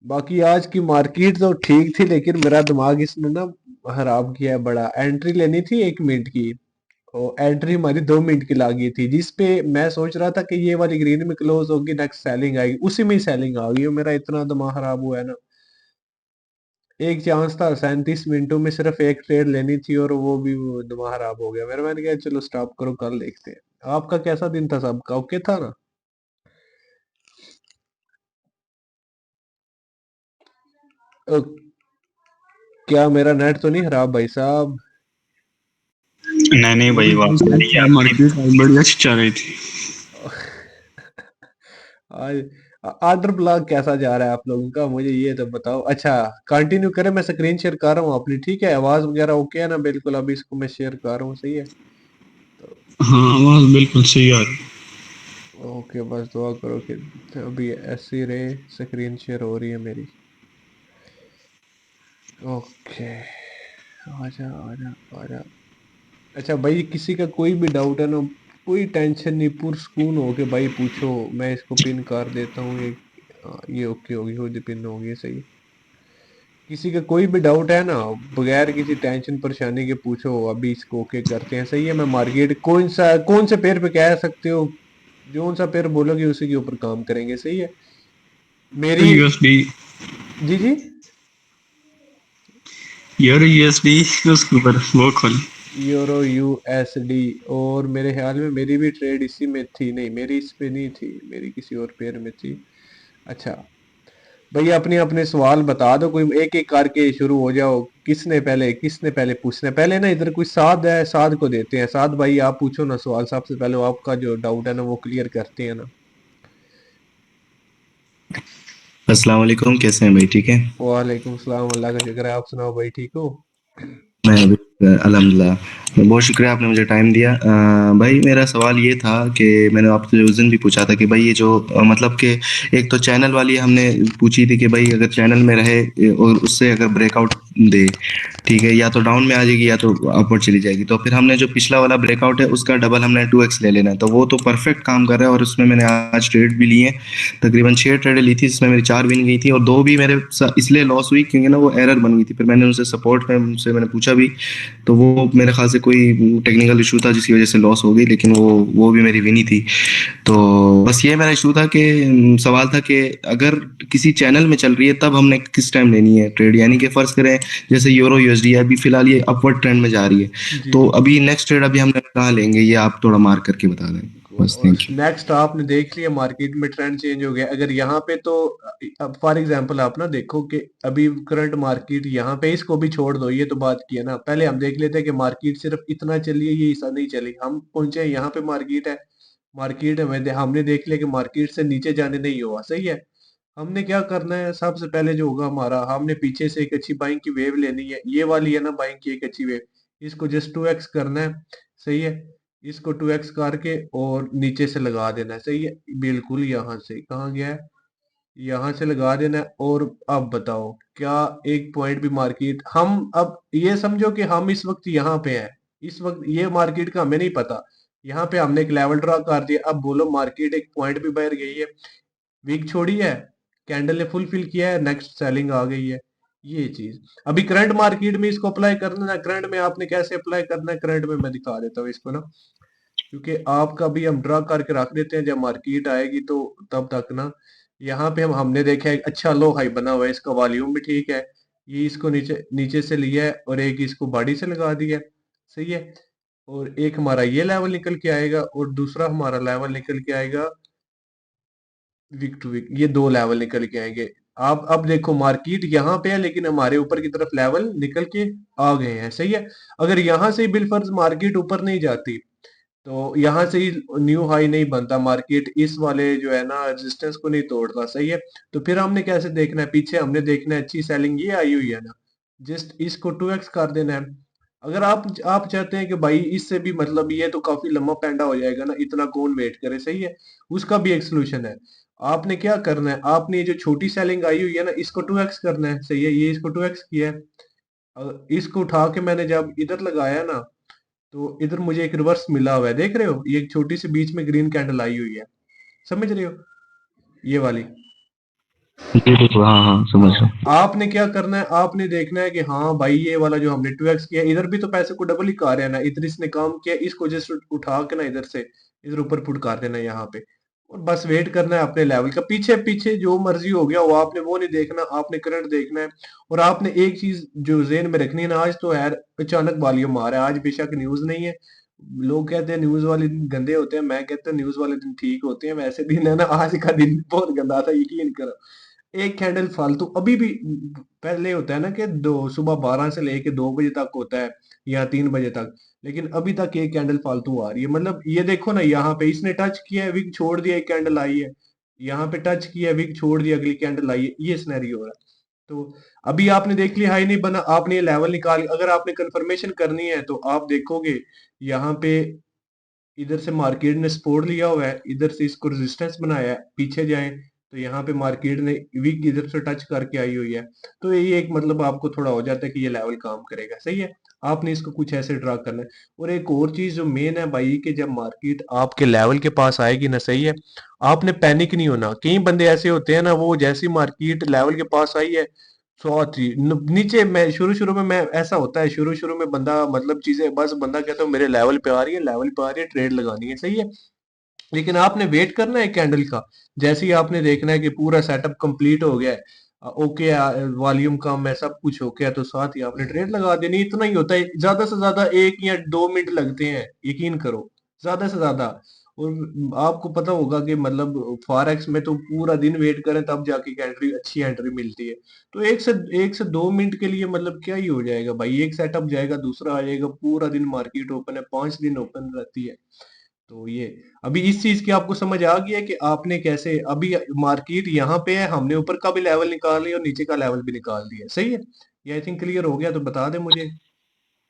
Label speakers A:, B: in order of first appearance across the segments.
A: बाकी आज की मार्केट तो ठीक थी, लेकिन मेरा दिमाग इसने ना खराब किया है बड़ा। एंट्री लेनी थी 1 मिनट की, और एंट्री हमारी 2 मिनट की लागी थी, जिसपे मैं सोच रहा था कि ये वाली ग्रीन में क्लोज होगी, नेक्स्ट सेलिंग आएगी, उसी में ही सेलिंग आ गई। और मेरा इतना दिमाग खराब हुआ है ना। एक चांस था 37 मिनटों में सिर्फ एक ट्रेड लेनी थी, और वो भी वो दिमाग खराब हो गया मेरा। मैंने कहा चलो स्टॉप करो, कल देखते हैं। आपका कैसा दिन था? सबका ओके था ना? अ, क्या मेरा नेट तो नहीं खराब भाई साहब?
B: नहीं नहीं भाई,
C: भाई
B: बात
C: साहब,
B: सही है
C: क्या
B: आपकी।
C: मार्केट आज बड़ी अच्छी चल रही थी।
A: आज आर्डर ब्लॉक कैसा जा रहा है आप लोगों का, मुझे ये तो बताओ। अच्छा, कंटिन्यू करें? मैं स्क्रीन शेयर कर रहा हूँ अपनी, ठीक है? आवाज वगैरह ओके है ना? बिल्कुल, अभी इसको मैं शेयर कर रहा हूँ, सही है? तो
C: हाँ, आवाज बिल्कुल सही आ रही।
A: ओके, बस दुआ करो कि अभी ऐसी रहे। स्क्रीन शेयर हो रही है मेरी। ओके, आजा आजा आजा। अच्छा भाई, किसी का कोई भी डाउट है ना, कोई टेंशन नहीं, पुरसकून हो के भाई पूछो। मैं इसको पिन कर देता हूँ। ये ओके होगी, खुद ही पिन होगी, सही। किसी का कोई भी डाउट है ना, बगैर किसी टेंशन परेशानी के पूछो। अभी इसको ओके करते हैं, सही है? मैं मार्केट कौन से पेड़ पे कह सकते हो, जो सा पेड़ बोलोगे उसी के ऊपर काम करेंगे, सही है? मेरी।
C: यूएसडी।
A: जी जी।
C: यूरो यूएसडी, उसके ऊपर वो खोल।
A: Euro USD. और मेरे ख्याल में मेरी भी ट्रेड इसी में थी। नहीं, मेरी इस पे नहीं थी, मेरी किसी और पेयर में थी। अच्छा, भैया अपने अपने सवाल बता दो, कोई एक एक करके शुरू हो जाओ। किसने पहले पूछना है? पहले ना इधर कोई साद है, साद को देते हैं। साद भाई आप पूछो ना सवाल सबसे पहले, आपका जो डाउट है ना वो क्लियर करते हैं ना।
D: अस्सलाम वालेकुम, कैसे हैं भाई? ठीक है।
A: वालेकुम सलाम, अल्लाह का शुक्र है। आप सुनाओ भाई, ठीक हो?
D: मैं अभी अल्हम्दुलिल्लाह। बहुत शुक्रिया, आपने मुझे टाइम दिया। भाई मेरा सवाल ये था कि मैंने आपसे उस दिन भी पूछा था कि भाई ये जो मतलब कि एक तो चैनल वाली हमने पूछी थी कि भाई अगर चैनल में रहे और उससे अगर ब्रेकआउट दे, ठीक है, या तो डाउन में आ जाएगी या तो अपवर्ड चली जाएगी। तो फिर हमने जो पिछला वाला ब्रेकआउट है उसका डबल हमने 2x ले लेना है, तो वो तो परफेक्ट काम कर रहा है। और उसमें मैंने आज ट्रेड भी लिए हैं, तकरीबन 6 ट्रेडें ली थी, जिसमें मेरी 4 विन गई थी और 2 भी मेरे इसलिए लॉस हुई क्योंकि ना वो एरर बन गई थी। फिर मैंने उनसे सपोर्ट में उनसे मैंने पूछा भी, तो वो मेरे ख्याल से कोई टेक्निकल इशू था जिसकी वजह से लॉस हो गई, लेकिन वो भी मेरी विनी थी। तो बस ये मेरा इशू था कि सवाल था कि अगर किसी चैनल में चल रही है तब हमने किस टाइम लेनी है ट्रेड, यानी कि फर्ज करें जैसे यूरो यूएसडी अभी फिलहाल ये अपवर्ड ट्रेंड में जा रही है,
A: जी
D: तो
A: जी।
D: अभी नेक्स्ट ट्रेड अभी हमने कहाँ लेंगे, ये आप थोड़ा मार्क करके बता दें। बस, थैंक यू।
A: नेक्स्ट आपने देख लिया, मार्केट में ट्रेंड चेंज हो गया अगर यहाँ पे तो। अब फॉर एग्जांपल आप ना देखो कि अभी करंट मार्केट यहाँ पे, इसको भी छोड़ दो, ये तो बात की है ना। पहले हम देख लेते हैं कि मार्केट सिर्फ इतना चली है, ये हिस्सा नहीं चली। हम पहुंचे हैं यहाँ पे, मार्केट है। मार्केट में हमने देख लिया कि मार्केट से नीचे जाने नहीं हुआ, सही है? हमने क्या करना है? सबसे पहले जो होगा हमारा, हमने पीछे से एक अच्छी बाइंग की वेव लेनी है। ये वाली है ना बाइंग की एक अच्छी वेव, इसको जस्ट 2x करना है, सही है? इसको 2x करके और नीचे से लगा देना है, सही है? बिल्कुल, यहाँ से कहाँ गया है? यहाँ से लगा देना है। और अब बताओ, क्या एक पॉइंट भी मार्केट, हम अब ये समझो कि हम इस वक्त यहाँ पे हैं। इस वक्त ये मार्केट का हमें नहीं पता। यहाँ पे हमने एक लेवल ड्रॉ कर दिया। अब बोलो मार्केट एक पॉइंट भी बाहर गई है, वीक छोड़ी है, कैंडल ने फुलफिल किया है, नेक्स्ट सेलिंग आ गई है। ये चीज अभी करंट मार्केट में इसको अप्लाई करना है। करंट में आपने कैसे अप्लाई करना है? करंट में मैं दिखा देता हूँ इसको ना, क्योंकि आपका भी हम ड्रा करके रख देते हैं, जब मार्केट आएगी तो तब तक ना। यहाँ पे हमने देखा है अच्छा लो हाई बना हुआ है, इसका वॉल्यूम भी ठीक है। ये इसको नीचे नीचे से लिया है, और एक इसको बॉडी से लगा दिया है, सही है? और एक हमारा ये लेवल निकल के आएगा, और दूसरा हमारा लेवल निकल के आएगा वीक टू वीक। ये दो लेवल निकल के आएंगे। आप अब देखो मार्केट यहाँ पे है, लेकिन हमारे ऊपर की तरफ लेवल निकल के आ गए हैं, सही है? अगर यहाँ से ही बिलफर्ज मार्केट ऊपर नहीं जाती, तो यहाँ से ही न्यू हाई नहीं बनता, मार्केट इस वाले जो है ना रेजिस्टेंस को नहीं तोड़ता, सही है? तो फिर हमने कैसे देखना है? पीछे हमने देखना है अच्छी सेलिंग ये आई हुई है ना, जस्ट इसको 2x कर देना है। अगर आप चाहते हैं कि भाई इससे भी मतलब ये तो काफी लंबा पैंडा हो जाएगा ना, इतना कौन वेट करे, सही है? उसका भी एक सोल्यूशन है। आपने क्या करना है? आपने ये जो छोटी सेलिंग आई हुई है ना, इसको 2x करना है, सही है? ये इसको 2x किया है। इसको उठा के मैंने जब इधर लगाया ना, तो इधर मुझे एक रिवर्स मिला हुआ है, देख रहे हो? ये एक छोटी सी बीच में ग्रीन कैंडल आई हुई है, समझ रहे हो? ये वाली।
D: जी बिल्कुल, हाँ हाँ समझ रहा हूँ।
A: हाँ, आपने क्या करना है, आपने देखना है कि हाँ भाई ये वाला जो हमने 2x किया, इधर भी तो पैसे को डबल ही कर रहे हैं ना, इधर इसने काम किया, इसको जस्ट उठा के ना इधर से इधर ऊपर पुट कर देना है यहाँ पे, और बस वेट करना है अपने लेवल का। पीछे पीछे जो मर्जी हो गया वो आपने वो नहीं देखना, आपने करंट देखना है। और आपने एक चीज जो जेहन में रखनी है ना, आज तो यार अचानक वॉल्यूम आ रहा है, आज बेशक न्यूज नहीं है। लोग कहते हैं न्यूज वाले दिन गंदे होते हैं, मैं कहता हूँ न्यूज वाले दिन ठीक होते हैं, वैसे दिन है ना, आज का दिन बहुत गंदा था, यकीन करो। एक कैंडल फालतू अभी भी, पहले होता है ना कि दो सुबह 12 से लेके 2 बजे तक होता है या 3 बजे तक, लेकिन अभी तक एक कैंडल फालतू आ रही है। मतलब ये देखो ना, यहाँ पे इसने टच किया है, विक छोड़ दिया, एक कैंडल आई है। यहाँ पे टच किया है, विक छोड़ दिया, अगली कैंडल आई है, ये सिनेरियो हो रहा है। तो अभी आपने देख लिया हाई नहीं बना, आपने ये लेवल निकाल, अगर आपने कंफर्मेशन करनी है तो आप देखोगे यहाँ पे इधर से मार्केट ने सपोर्ट लिया हुआ है, इधर से इसको रेजिस्टेंस बनाया है, पीछे जाएं तो यहाँ पे मार्केट ने वीक इधर से टच करके आई हुई है। तो ये एक मतलब आपको थोड़ा हो जाता है कि ये लेवल काम करेगा, सही है। आपने इसको कुछ ऐसे ड्रा करना है। और एक और चीज जो मेन है भाई, कि जब मार्केट आपके लेवल के पास आएगी ना, सही है, आपने पैनिक नहीं होना। कई बंदे ऐसे होते हैं ना, वो जैसी मार्केट लेवल के पास आई है, बहुत ही नीचे, मैं शुरू शुरू में, मैं ऐसा होता है शुरू शुरू में बंदा मतलब चीजें, बस बंदा कहता है मेरे लेवल पे आ रही है, लेवल पे आ रही है, ट्रेड लगानी है, सही है। लेकिन आपने वेट करना है कैंडल का। जैसे ही आपने देखना है कि पूरा सेटअप कंप्लीट हो गया है, ओके, वॉल्यूम कम है, सब कुछ हो गया, तो साथ ही आपने ट्रेड लगा देनी। इतना ही होता है, ज्यादा से ज्यादा 1 या 2 मिनट लगते हैं, यकीन करो, ज्यादा से ज्यादा। और आपको पता होगा कि मतलब फॉरेक्स में तो पूरा दिन वेट करें तब जाके एंट्री, अच्छी एंट्री मिलती है। तो एक से 2 मिनट के लिए मतलब क्या ही हो जाएगा भाई, एक सेटअप जाएगा, दूसरा आ जाएगा, पूरा दिन मार्केट ओपन है, 5 दिन ओपन रहती है। तो ये अभी इस चीज की आपको समझ आ गई है कि आपने कैसे, अभी मार्केट यहाँ पे है, हमने ऊपर का भी लेवल निकाल लिया और नीचे का लेवल भी निकाल दिया, सही है। ये आई थिंक क्लियर हो गया, तो बता दे मुझे।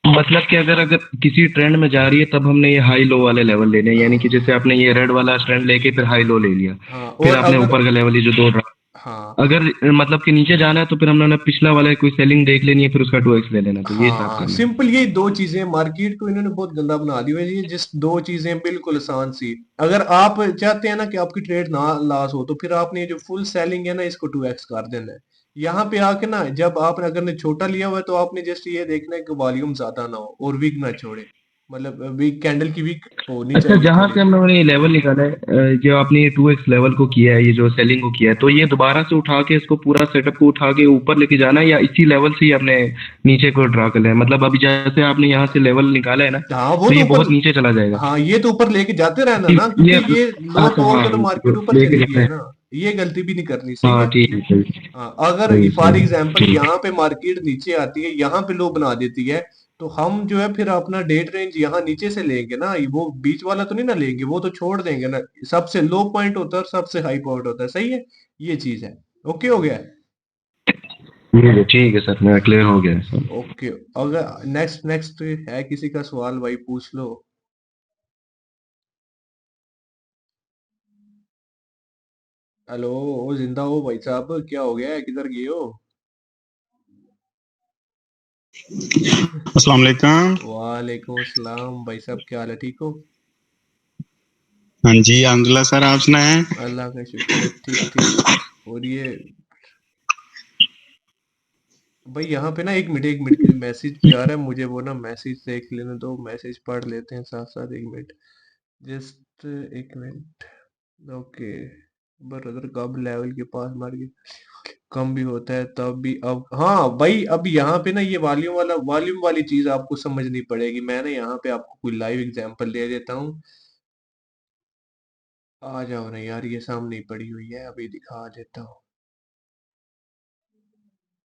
D: मतलब कि अगर अगर किसी ट्रेंड में जा रही है तब हमने ये हाई लो वाले लेवल लेने हैं, यानी कि जैसे आपने ये रेड वाला ट्रेंड लेके फिर हाई लो ले लिया,
A: हाँ,
D: फिर
A: और
D: आपने
A: अगर,
D: ऊपर का लेवल ये जो दो
A: हाँ
D: अगर मतलब कि नीचे जाना है तो फिर हमने पिछला वाला कोई सेलिंग देख लेनी है, फिर उसका 2x ले लेना, तो ये हिसाब
A: हाँ,
D: करना है।
A: सिंपल यही दो चीजें, मार्केट को इन्होंने बहुत गंदा बना दिया है, ये जिस दो चीजें बिल्कुल आसान सी। अगर आप चाहते हैं ना कि आपकी ट्रेड ना लॉस हो, तो फिर आपने ये जो फुल सेलिंग है ना, इसको 2x कर देना है। यहाँ पे आके ना, जब आपने अगर ने छोटा लिया हुआ है, तो आपने जस्ट ये देखना है कि वॉल्यूम ज्यादा ना हो और वीक ना छोड़े, मतलब वीक कैंडल की वीक होनी
D: अच्छा,
A: चाहिए
D: जहाँ
A: थोड़ी
D: से
A: सी।
D: हमने ये लेवल निकाला है, जो आपने ये 2x लेवल को किया है, ये जो सेलिंग को किया है, तो ये दोबारा से उठा के इसको पूरा सेटअप को उठा के ऊपर लेके जाना है, या इसी लेवल से ही आपने नीचे को ड्रा कर लिया है? मतलब अभी जैसे आपने यहाँ से लेवल निकाला है ना,
A: हाँ, वो
D: तो
A: तो
D: ये
A: ऊपर,
D: बहुत नीचे चला जाएगा।
A: हाँ ये तो ऊपर लेके जाते रहना
D: कि
A: ना, क्योंकि
D: ये
A: ये लो
D: अच्छा,
A: तोड़
D: हाँ
A: के तो मार्केट ऊपर
D: लेके
A: चली गई
D: जाना
A: है
D: है।
A: ना। ये गलती भी नहीं करनी, सही
D: हाँ
A: है।
D: ठीक है, सही
A: हाँ, अगर
D: सही
A: फॉर
D: सही
A: एग्जाम्पल
D: ठीक।
A: यहाँ पे मार्केट नीचे आती है, यहाँ पे लो बना देती है, तो हम जो है फिर अपना डेट रेंज यहाँ नीचे से लेंगे ना, वो बीच वाला तो नहीं ना लेंगे, वो तो छोड़ देंगे ना। सबसे लो पॉइंट होता है और सबसे हाई पॉइंट होता है, सही है। ये चीज है। ओके हो गया।
D: ठीक है सर, मेरा क्लियर हो गया है सर।
A: ओके। अगर नेक्स्ट नेक्स्ट है किसी का सवाल, भाई पूछ लो। हेलो, ओ जिंदा हो भाई साहब, क्या हो गया है, किधर गए हो?
B: अस्सलाम वालेकुम।
A: वालेकुम अस्सलाम भाई साहब, क्या हाल है, ठीक हो?
B: हाँ जी अल्हम्दुलिल्लाह सर, आप सुनाएं।
A: अल्लाह का शुक्र है, ठीक ठीक। और ये भाई यहाँ पे ना, एक मिनट के मैसेज जा रहा है मुझे, वो ना मैसेज देख लेने दो, मैसेज पढ़ लेते हैं साथ साथ, एक मिनट, जस्ट एक मिनट। ओके। ब्रदर कब लेवल के पास मार के कम भी होता है तब भी, अब हाँ भाई, अब यहाँ पे ना ये वॉल्यूम वाली चीज आपको समझनी पड़ेगी। मैं ना यहाँ पे आपको कोई लाइव एग्जांपल दे देता हूँ। आ जाओ ना यार, ये सामने ही पड़ी हुई है, अभी दिखा देता हूँ।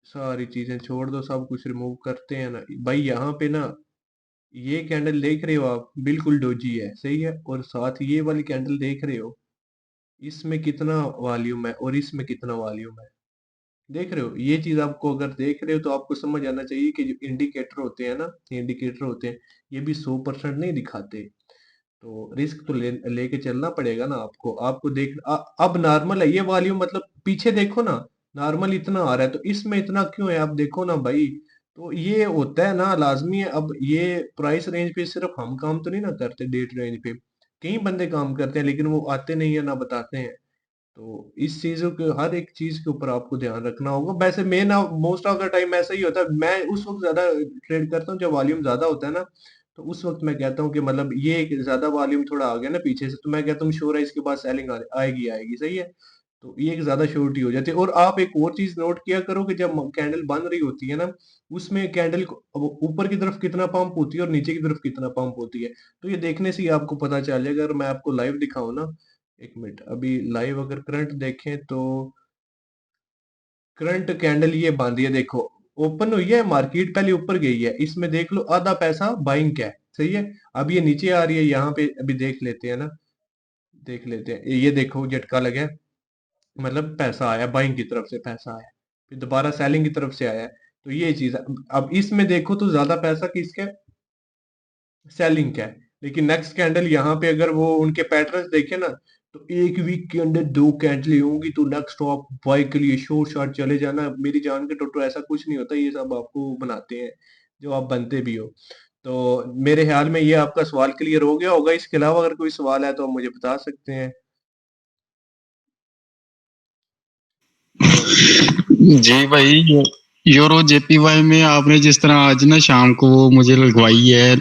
A: सारी चीजें छोड़ दो, सब कुछ रिमूव करते हैं ना भाई, यहाँ पे ना ये कैंडल देख रहे हो आप, बिल्कुल डोजी है, सही है। और साथ ये वाली कैंडल देख रहे हो, इसमें कितना वॉल्यूम है और इसमें कितना वॉल्यूम है, देख रहे हो। ये चीज आपको अगर देख रहे हो तो आपको समझ आना चाहिए कि जो इंडिकेटर होते हैं ना, इंडिकेटर होते हैं, ये भी 100% नहीं दिखाते। तो रिस्क तो लेके चलना पड़ेगा ना आपको। आपको देख अब नॉर्मल है ये वॉल्यूम, मतलब पीछे देखो ना, नॉर्मल इतना आ रहा है, तो इसमें इतना क्यों है, आप देखो ना भाई। तो ये होता है ना, लाजमी है। अब ये प्राइस रेंज पे सिर्फ हम काम तो नहीं ना करते, डेट रेंज पे कई बंदे काम करते हैं, लेकिन वो आते नहीं है ना बताते हैं। तो इस चीज़ों के हर एक चीज़ के ऊपर आपको ध्यान रखना होगा। वैसे main most of the time ऐसा ही होता है। मैं उस वक़्त ज़्यादा ट्रेड करता हूँ जब वॉल्यूम ज़्यादा होता है ना, तो उस वक़्त मैं कहता हूँ कि मतलब ये एक ज़्यादा वॉल्यूम थोड़ा आ गया ना पीछे से, तो मैं कहता हूँ श्योर है इसके बाद सेलिंग आएगी, आएगी, सही है? तो ये एक ज़्यादा श्योरिटी हो जाती है। और आप एक और चीज़ नोट किया करो कि जब कैंडल बन रही होती है ना, उसमें कैंडल को अब ऊपर की तरफ कितना पंप होती है और नीचे की तरफ कितना पंप होती है। तो ये देखने से ही आपको पता चल जाएगा। अगर मैं आपको लाइव दिखाऊँ ना, 1 मिनट, अभी लाइव अगर करंट देखें तो करंट कैंडल ये बांधी है, देखो ओपन हुई है, मार्केट पहले ऊपर गई है, इसमें देख लो आधा पैसा बाइंग का है, सही है। अब ये नीचे आ रही है, यहाँ पे अभी देख लेते हैं ना, देख लेते हैं, ये देखो झटका लगा है, मतलब पैसा आया, बाइंग की तरफ से पैसा आया, फिर दोबारा सेलिंग की तरफ से आया है। तो ये चीज है। अब इसमें देखो तो ज्यादा पैसा किसका है? सेलिंग का है। लेकिन नेक्स्ट कैंडल यहाँ पे अगर वो उनके पैटर्न्स देखे ना, तो एक वीक के अंदर 2 कैंडल होंगी, तो नेक्स्ट आप बाय के लिए शॉर्ट शॉर्ट चले जाना। मेरी जान के टोटो ऐसा कुछ नहीं होता, ये सब आपको बनाते हैं, जो आप बनते भी हो। तो मेरे ख्याल में ये आपका सवाल क्लियर हो गया होगा। इसके अलावा अगर कोई सवाल है तो आप मुझे बता सकते हैं। तो
C: जी भाई, यूरो जेपीवाई में आपने जिस तरह आज ना शाम को वो मुझे लगवाई है,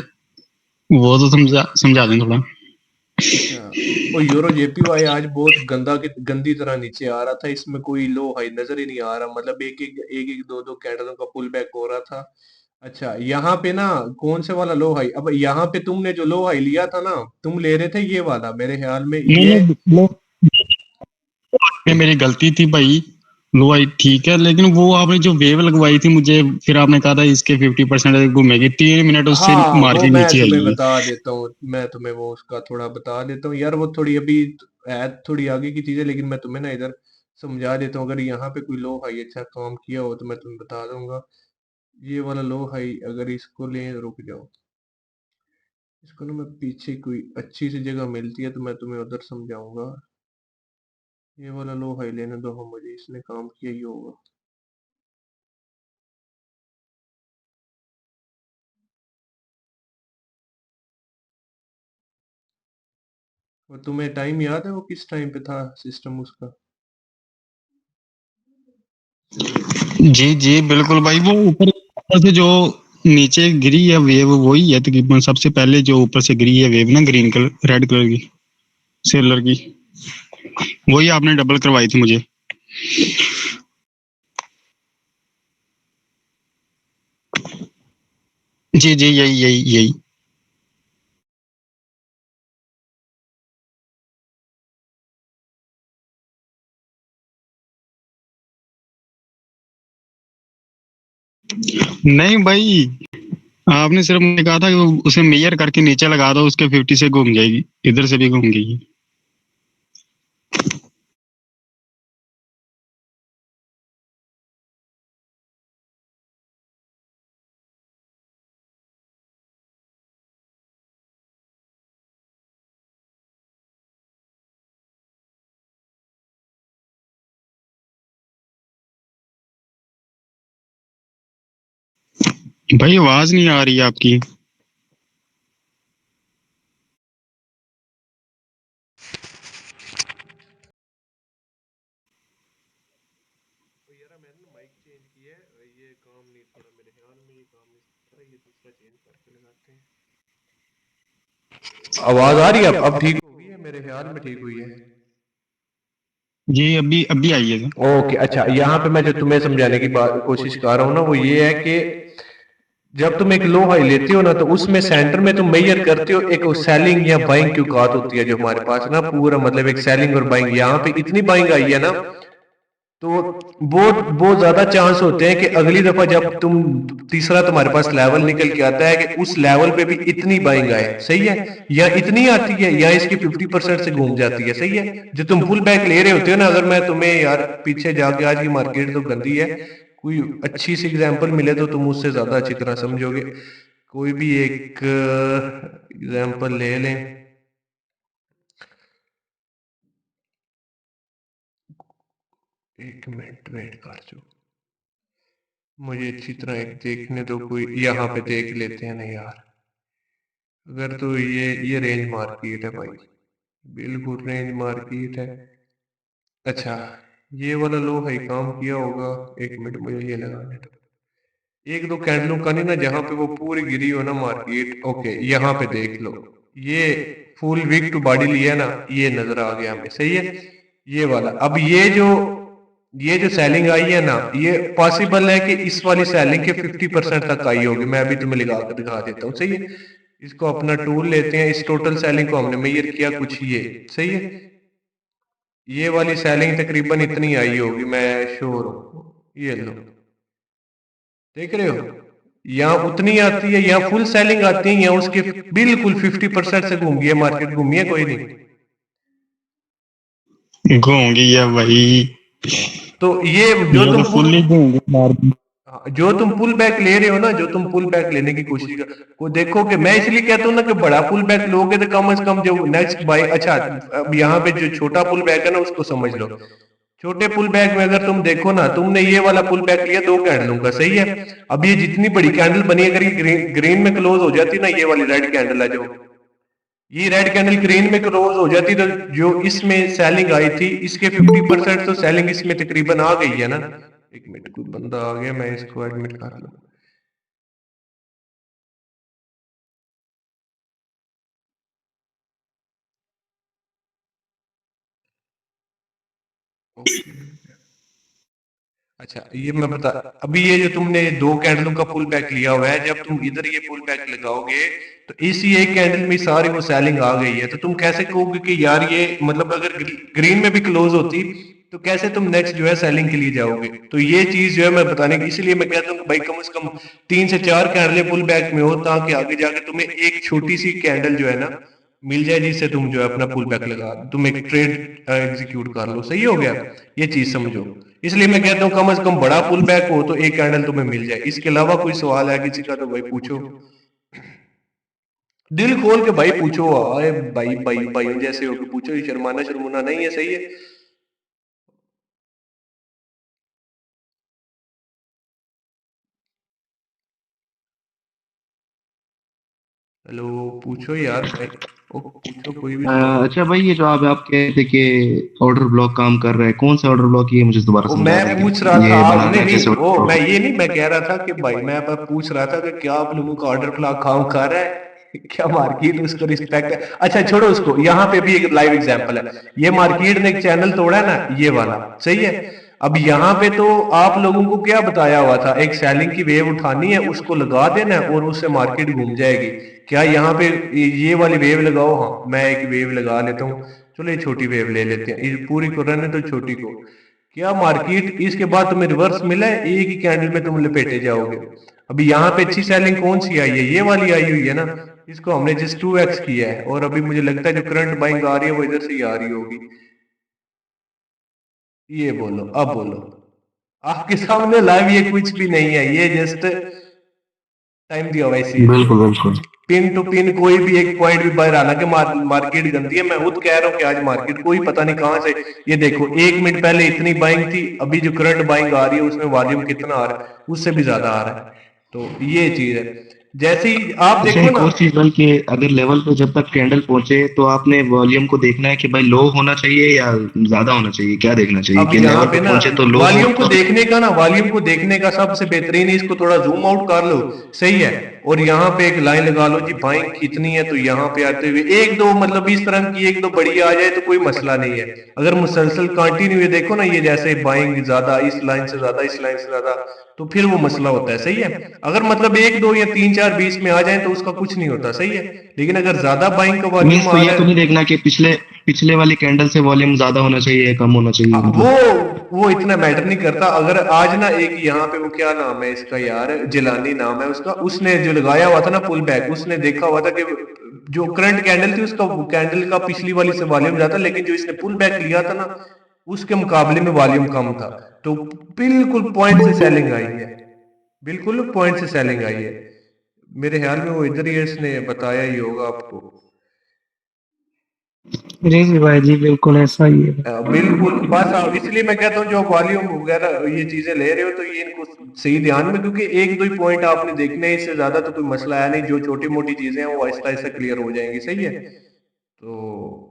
C: वो तो समझा समझा दें थोड़ा।
A: अच्छा, वो यूरो जेपीवाई आज बहुत गंदी तरह नीचे आ रहा था। इसमें कोई लो हाई नजर ही नहीं आ रहा, मतलब एक एक दो दो कैंडलों का पुल बैक हो रहा था। अच्छा, यहाँ पे ना कौन से वाला लो हाई, अब यहाँ पे तुमने जो लो हाई लिया था ना, तुम ले रहे थे ये वाला, मेरे ख्याल में
C: नहीं
A: ये।
C: नहीं, ये मेरी गलती थी भाई। लो आई ठीक है, लेकिन वो आपने जो वेव लगवाई थी मुझे, फिर आपने कहा था इसके 50% घूमेगी, 3 मिनट उससे
A: हाँ, वो
C: मार्केट
A: मैं
C: नीचे आई
A: तुम्हें
C: है।
A: बता देता हूँ, मैं तुम्हें वो उसका थोड़ा बता देता हूँ यार। वो थोड़ी अभी है, थोड़ी आगे की चीज है, लेकिन मैं तुम्हें ना इधर समझा देता हूँ। अगर यहाँ पे कोई लो हाई अच्छा काम किया हो तो मैं तुम्हें बता दूंगा। ये वाला लो हाई अगर इसको ले, रुक जाओ, इसको ना मैं पीछे कोई अच्छी सी जगह मिलती है तो मैं तुम्हें उधर समझाऊंगा। ये वाला लो हाई लेने दो, हम मुझे इसने काम किया ही होगा। और तुम्हें टाइम याद है वो किस टाइम पे था सिस्टम उसका?
C: जी जी बिल्कुल भाई, वो ऊपर से जो नीचे गिरी है वेव, वही है तकरीबन सबसे पहले जो ऊपर से गिरी है वेव ना, ग्रीन कलर रेड कलर की, सेलर की, वही आपने डबल करवाई थी मुझे। जी जी, यही यही यही। नहीं भाई, आपने सिर्फ मुझे कहा था कि उसे मेजर करके नीचे लगा दो, उसके 50 से घूम जाएगी, इधर से भी घूम गई। भाई आवाज नहीं आ रही है आपकी।
A: तो यार मैंने ना माइक चेंज किया है, ये काम नहीं, थोड़ा मेरे ख्याल में ये काम नहीं कर रहा, ये दूसरा चेंज करके लगाते हैं। आवाज आ रही है? अब ठीक हो गई है, मेरे ख्याल में ठीक हुई है।
C: जी अभी अभी आई है।
A: ओके, अच्छा, यहाँ पे मैं जो तुम्हें समझाने की बात कोशिश कर रहा हूँ ना, वो ये है कि जब तुम एक लो हाई लेते हो ना, तो उसमें सेंटर में तुम मेजर करते हो एक सेलिंग या बाइंग की औकात होती है जो हमारे पास ना, पूरा मतलब एक सेलिंग और बाइंग, यहाँ पे इतनी बाइंग आई है ना, तो बहुत बहुत ज्यादा चांस होते हैं कि अगली दफा जब तुम तीसरा तुम्हारे पास लेवल निकल के आता है कि उस लेवल पे भी इतनी बाइंग आए, सही है, या इतनी आती है या इसकी 50% से घूम जाती है, सही है। जो तुम पुल बैक ले रहे होते हो ना, अगर मैं तुम्हें यार पीछे जाके, आज की मार्केट तो गंदी है, कोई अच्छी सी एग्जांपल मिले तो तुम उससे ज्यादा अच्छी तरह समझोगे। कोई भी एक एग्जांपल ले लें। एक मिनट वेट कर जो, मुझे अच्छी तरह एक देखने दो, कोई यहाँ पे देख लेते हैं ना यार। अगर तो ये रेंज मार्केट है भाई, बिल्कुल रेंज मार्केट है। अच्छा, ये वाला लो है काम किया होगा। एक मिनट मुझे ये लगाने दो। एक दो कैंडलों का नहीं ना, जहां पे वो पूरी गिरी हो ना मार्केट। ओके, यहाँ पे देख लो, ये फुल वीक टू बॉडी लिया ना, ये नजर आ गया हमें, सही है। ये वाला, अब ये जो सेलिंग आई है ना, ये पॉसिबल है कि इस वाली सेलिंग के 50% तक आई होगी। मैं अभी तुम्हें लगा कर दिखा देता हूँ, सही है। इसको अपना टूल लेते हैं, इस टोटल सेलिंग को हमने मेजर किया कुछ, ये सही है। ये वाली सेलिंग तकरीबन इतनी आई होगी, मैं श्योर हूँ। ये लो, देख रहे हो, यहाँ उतनी आती है, यहाँ फुल सेलिंग आती है, यहाँ उसके बिल्कुल 50% से घूम गई है मार्केट, घूमी है कोई नहीं।
C: घूंगी है भाई,
A: तो ये जो
C: ये तो
A: तुम
C: फुल्ली घूंगी मार्केट।
A: जो तुम पुल बैक ले रहे हो ना, जो तुम पुल बैक लेने की कोशिश कर, को देखो कि मैं इसलिए कहता हूँ ना कि बड़ा पुल बैक लोगे तो कम से कम जो नेक्स्ट बाई, अच्छा अब यहाँ पे जो छोटा पुल बैक है ना उसको समझ लो। छोटे पुल बैक में अगर तुम देखो ना, तुमने ये वाला पुल बैक लिया 2 कैंडलों का, सही है। अब ये जितनी बड़ी कैंडल बनी, अगर ये ग्रीन में क्लोज हो जाती ना, ये वाली रेड कैंडल है जो, ये रेड कैंडल ग्रीन में क्लोज हो जाती, तो जो इसमें सेलिंग आई थी इसके 50% तो सेलिंग इसमें तकरीबन आ गई है ना। एक मिनट, कोई बंदा आ गया, मैं इसको एडमिट कर लूं। ओके, अच्छा ये मैं बता, अभी ये जो तुमने 2 कैंडलों का पुल बैक लिया हुआ है, जब तुम इधर ये पुल बैक लगाओगे तो इसी एक कैंडल में सारी वो सेलिंग आ गई है, तो तुम कैसे कहोगे कि यार ये, मतलब अगर ग्रीन में भी क्लोज होती तो कैसे तुम नेक्स्ट जो है सेलिंग के लिए जाओगे। तो ये चीज जो है मैं बताने की, इसलिए मैं कहता हूँ कि भाई कम से कम 3 से 4 कैंडले पुल बैक में हो, ताकि आगे जाके तुम्हें एक छोटी सी कैंडल जो है ना मिल जाए, जिससे तुम जो है अपना पुल बैक लगा, तुम एक ट्रेड एग्जीक्यूट कर लो, सही हो गया। ये चीज समझो, इसलिए मैं कहता हूँ कम से कम बड़ा पुल बैक हो तो एक कैंडल तुम्हें मिल जाए। इसके अलावा कोई सवाल है किसी का तो भाई पूछो, दिल खोल के भाई पूछो। अरे भाई भाई भाई जैसे हो के पूछो, ये शर्माना शर्मुना नहीं है, सही है। हेलो, पूछो यार भाई, ओ पूछो कोई भी सवाल।
D: अच्छा भाई, ये जो आप कह रहे थे कि ऑर्डर ब्लॉक काम कर रहा है, कौन सा ऑर्डर ब्लॉक, ये मुझे दोबारा
A: वो
D: समझा
A: मैं
D: देंगे।
A: पूछ रहा था
D: ये
A: आप,
D: बनाना
A: नहीं
D: है
A: नहीं
D: कैसे ऑर्डर
A: वो मैं
D: ब्लॉक?
A: ये नहीं, मैं कह रहा था कि भाई मैं पूछ रहा था कि क्या आप लोगों का ऑर्डर फ्लॉग काम कर रहा है क्या मार्केट उसको रिस्पेक्ट है। अच्छा छोड़ो उसको, यहाँ पे भी एक लाइव एग्जांपल है। ये मार्केट ने एक चैनल तोड़ा है ना, ये वाला, सही है। अब यहाँ पे तो आप लोगों को क्या बताया हुआ था, एक सेलिंग की वेव उठानी है, उसको लगा देना है और उससे मार्केट घूम जाएगी। क्या यहाँ पे ये वाली वेव लगाओ, हाँ मैं एक वेव लगा लेता हूँ, चलो ये छोटी वेव ले लेते हैं, ये पूरी को रहने तो छोटी को। क्या मार्केट इसके बाद तुम्हें रिवर्स मिला है, एक ही कैंडल में तुम लपेटे जाओगे। अभी यहाँ पे अच्छी सेलिंग कौन सी आई है, ये वाली आई हुई है ना, इसको हमने जस्ट 2x किया है, और अभी मुझे लगता है जो करंट बाइंग आ रही है वो इधर से ही आ रही होगी। ये बोलो, अब बोलो, आपके सामने लाइव ये कुछ भी नहीं है, ये जस्ट टाइम दिया वैसे ही।
D: बिल्कुल बिल्कुल।
A: पिन टू पिन कोई भी एक पॉइंट भी बाहर, हालांकि मार्केट गंदी है, मैं खुद कह रहा हूँ कि आज मार्केट कोई पता नहीं कहां से। ये देखो 1 मिनट पहले इतनी बाइंग थी, अभी जो करंट बाइंग आ रही है उसमें वॉल्यूम कितना आ रहा है, उससे भी ज्यादा आ रहा है। तो ये चीज है, जैसे ही आप
D: अच्छा,
A: देखो
D: एक
A: ना।
D: और चीज भाई, कि अगर लेवल पे जब तक कैंडल पहुंचे तो आपने वॉल्यूम को देखना है कि भाई लो होना चाहिए या ज्यादा होना चाहिए, क्या देखना चाहिए
A: अब
D: कि
A: यहाँ
D: लेवल
A: पे
D: पे
A: ना
D: पहुंचे तो लो हो
A: वॉल्यूम को
D: तो?
A: देखने का ना, वॉल्यूम को देखने का सबसे बेहतरीन है, इसको थोड़ा जूम आउट कर लो, सही है। और यहाँ पे एक लाइन लगा लो जी बाइंग कितनी है, तो यहाँ पे आते हुए एक दो, मतलब इस तरह की एक दो बड़ी आ जाए तो कोई मसला नहीं है। अगर मुसलसल कंटिन्यू ये देखो ना, ये जैसे बाइंग ज्यादा, इस लाइन से ज्यादा, इस लाइन से ज्यादा, तो फिर वो मसला होता है, सही है। अगर मतलब एक दो या तीन चार बीच में आ जाए तो उसका कुछ नहीं होता, सही है। लेकिन अगर ज्यादा बाइंग का वॉल्यूम
D: मीन्स तो
A: आ
D: ये
A: रहा
D: तो नहीं
A: है,
D: देखना कि पिछले पिछले वाली कैंडल से वॉल्यूम ज्यादा होना चाहिए, कम होना चाहिए,
A: वो
D: मतलब?
A: वो इतना मैटर नहीं करता। अगर आज ना एक यहाँ पे, वो क्या नाम है इसका यार, जिलानी नाम है उसका, उसने जो लगाया हुआ था ना पुल बैक, उसने देखा हुआ था कि जो करंट कैंडल थी उसका कैंडल का पिछली वाली से वॉल्यूम ज्यादा, लेकिन जो इसने पुल बैक लिया था ना उसके मुकाबले में वॉल्यूम कम था। तो बिल्कुल पॉइंट से सेलिंग आई है, बिल्कुल पॉइंट से सेलिंग आई है। मेरे ख्याल में वो इधर ही है, इसने बताया ही होगा आपको।
E: जी जी भाई जी, बिल्कुल ऐसा ही है।
A: बिल्कुल, बस इसलिए मैं कहता हूँ जो वॉल्यूम वगैरह ये चीजें ले रहे हो तो ये इनको सही ध्यान में, क्योंकि एक दो ही पॉइंट आपने देखने हैं, इससे ज्यादा तो कोई मसला है नहीं। जो छोटी मोटी चीजें हैं वो आहिस्ता आहिस्ता क्लियर हो जाएंगी, सही है। तो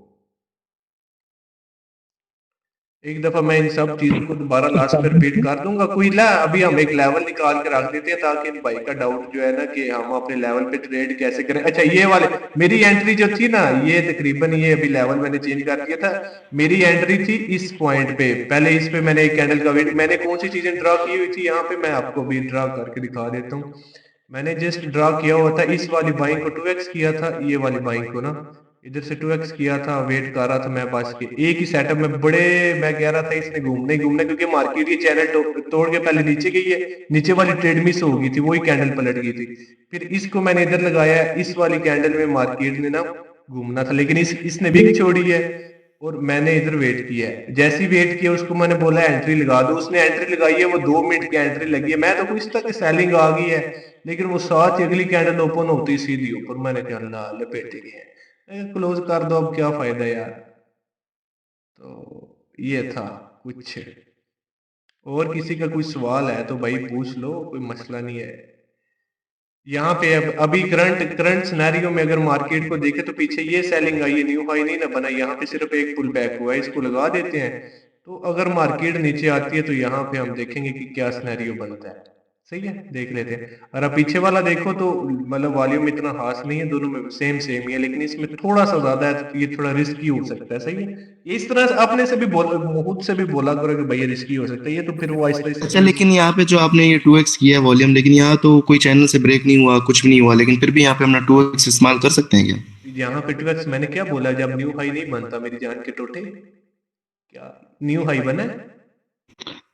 A: एक दफा मैं इन सब चीजों को दोबारा लास्ट में रिपीट कर दूंगा। कोई ला अभी हम एक लेवल निकाल के रख देते हैं ताकि इन भाई का डाउट जो है ना कि हम अपने लेवल पे ट्रेड कैसे करें। अच्छा ये वाले मेरी एंट्री जो थी ना, ये तकरीबन ये अभी लेवल मैंने चेंज कर दिया था। मेरी एंट्री थी इस पॉइंट पे, पहले इस पे मैंने एक कैंडल का वेट, मैंने कौन सी चीजें ड्रा की हुई थी यहाँ पे मैं आपको भी ड्रा करके दिखा देता हूँ। मैंने जस्ट ड्रा किया हुआ था इस वाली बाइंग को 2x किया था, ये वाली बाइंग को ना इधर से 2x किया था, वेट कर रहा था मैं बस के एक ही सेटअप में बड़े, मैं कह रहा था इसने घूमने घूमने, क्योंकि मार्केट ये चैनल तोड़ के पहले नीचे गई है, नीचे वाली ट्रेड मिस हो गई थी, वही कैंडल पलट गई थी। फिर इसको मैंने इधर लगाया, इस वाली कैंडल में मार्केट ने ना घूमना था, लेकिन इसने भी छोड़ी है और मैंने इधर वेट किया है। जैसे ही वेट किया उसको मैंने बोला एंट्री लगा दो, उसने एंट्री लगाई है, वो 2 मिनट की एंट्री लगी है। मैं तो कुछ तक सेलिंग आ गई है, लेकिन वो साथ ही अगली कैंडल ओपन होती सीधी ऊपर, मैंने कहा ला लपेटे गए, क्लोज कर दो, अब क्या फायदा यार। तो ये था कुछ। और किसी का कोई सवाल है तो भाई पूछ लो, कोई मसला नहीं है। यहाँ पे अभी करंट सिनेरियो में अगर मार्केट को देखे तो पीछे ये सेलिंग आई है, न्यू हाई नहीं ना बना, यहाँ पे सिर्फ एक पुल बैक हुआ है, इसको लगा देते हैं। तो अगर मार्केट नीचे आती है तो यहाँ पे हम देखेंगे कि क्या सिनेरियो बनता है। सही है, देख लेते हैं। और अब पीछे वाला देखो तो मतलब वॉल्यूम इतना खास नहीं है, दोनों में सेम सेम ही है, लेकिन इसमें थोड़ा सा ज्यादा है तो ये थोड़ा रिस्की हो सकता है। सही है, ये इस तरह से अपने से भी खुद से भी बोला करो कि भैया रिस्की हो सकता है, ये तो फिर वो
D: अच्छा, लेकिन यहाँ पे जो आपने ये 2x किया है वॉल्यूम, लेकिन यहाँ तो कोई चैनल से ब्रेक नहीं हुआ, कुछ भी नहीं हुआ, लेकिन फिर भी यहाँ पे अपना 2x इस्तेमाल कर सकते हैं क्या?
A: यहाँ पे 2x मैंने क्या बोला, जब न्यू हाई नहीं बनता मेरी जान के टोटे, क्या न्यू हाई बना है?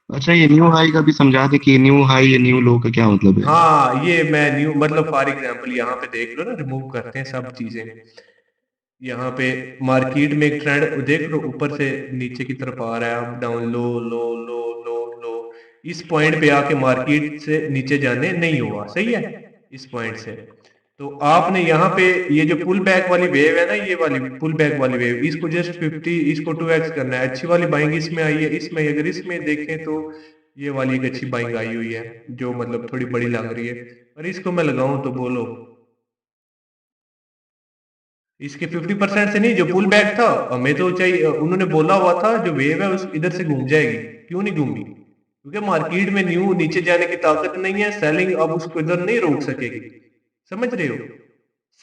D: अच्छा, ये न्यू हाई का भी समझा दे कि न्यू हाई या न्यू लो का क्या मतलब है?
A: हाँ, ये मैं न्यू मतलब फॉर एग्जांपल यहाँ पे देख लो ना, रिमूव करते हैं सब चीजें। यहाँ पे मार्केट में एक ट्रेंड देख लो, ऊपर से नीचे की तरफ आ रहा है, अप डाउन, लो लो लो लो लो, इस पॉइंट पे आके मार्केट से नीचे जाने नहीं हुआ। सही है, इस पॉइंट से तो आपने यहाँ पे ये जो पुल बैक वाली वेव है ना, ये वाली पुल बैक वाली वेव, इसको जस्ट 50, इसको 2x करना है। अच्छी वाली बाइंग इसमें आई है, इसमें अगर इसमें देखें तो ये वाली एक अच्छी बाइंग आई हुई है जो मतलब थोड़ी बड़ी लग रही है। और इसको मैं लगाऊं तो बोलो, इसके 50% से नहीं, जो पुल बैक था हमें तो चाहिए, उन्होंने बोला हुआ था जो वेव है उस इधर से घूम जाएगी, क्यों नहीं घूमी? क्योंकि मार्केट में न्यू नीचे जाने की ताकत नहीं है, सेलिंग अब उसको इधर नहीं रोक सकेगी। समझ रहे हो,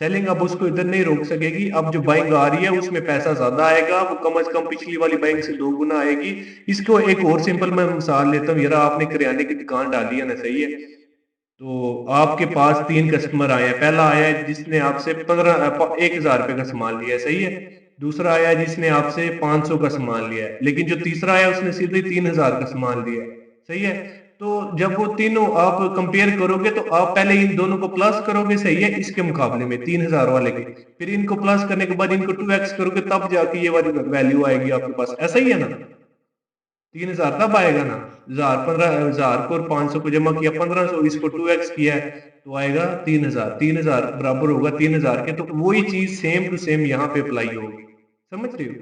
A: सेलिंग अब उसको इधर नहीं रोक सकेगी। अब जो बाइंग आ रही है उसमें पैसा ज्यादा आएगा, वो कम से कम पिछली वाली बाइंग से 2 गुना आएगी। इसको एक और सिंपल मैं मिसाल लेता हूँ, यार आपने किराने की दुकान डाली है ना, सही है, तो आपके पास 3 कस्टमर आए हैं। पहला आया है जिसने आपसे 1,000 रुपए का सामान लिया है, सही है। दूसरा आया है जिसने आपसे 500 का सामान लिया है, लेकिन जो तीसरा आया उसने सीधे 3,000 का सामान लिया है। सही है, तो जब वो तीनों आप कंपेयर करोगे तो आप पहले इन दोनों को प्लस करोगे, सही है, इसके मुकाबले में 3,000 वाले के, फिर इनको प्लस करने के बाद इनको 2x करोगे, तब जाके ये वाली वैल्यू आएगी आपके पास। ऐसा ही है ना, 3,000 तब आएगा ना, 15,000 को और 500 को जमा किया 1,500, इसको 2x किया है तो आएगा 3,000। 3,000 बराबर होगा 3,000 के, तो वही चीज सेम टू सेम यहाँ पे अप्लाई होगी। समझ रहे हो,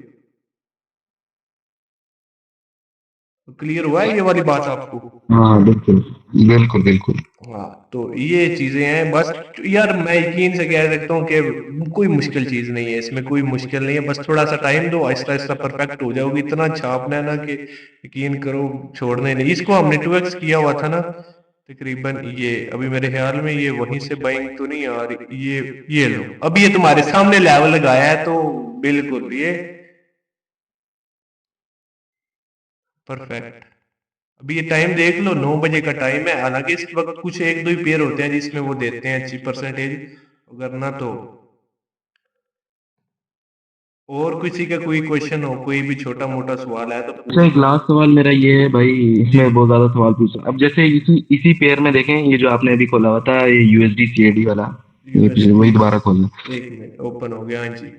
A: तो क्लियर हुआ है ये वाली बात आपको?
D: हाँ, बिल्कुल बिल्कुल बिल्कुल।
A: हाँ, तो ये चीजें हैं बस यार, मैं यकीन से कह सकता हूँ कि कोई मुश्किल चीज नहीं है, इसमें कोई मुश्किल नहीं है, बस थोड़ा सा टाइम दो, आहिस्ता आहिस्ता परफेक्ट हो जाओगे। इतना छापना है ना कि यकीन करो छोड़ने नहीं। इसको हमने 2x किया हुआ था ना तकरीबन, ये अभी मेरे ख्याल में ये वहीं से बाइंग तो नहीं आ रही, ये लो, अभी ये तुम्हारे सामने लेवल लगाया है तो बिल्कुल ये परफेक्ट। अभी ये टाइम देख लो, 9 बजे का टाइम है, हालांकि इस वक्त कुछ एक दो ही पेयर होते हैं जिसमें वो देते हैं अच्छी परसेंटेज, अगर ना तो। और किसी का कोई क्वेश्चन हो, कोई भी छोटा मोटा सवाल है तो
D: अच्छा, एक लास्ट सवाल मेरा ये है भाई, मैं बहुत ज्यादा सवाल पूछ रहा हूँ। अब जैसे इसी पेयर में देखें, ये जो आपने अभी खोला हुआ था ये USD CAD वाला, ये फिर वही दोबारा खोलना।
A: एक मिनट, ओपन हो गया, हाँ जी।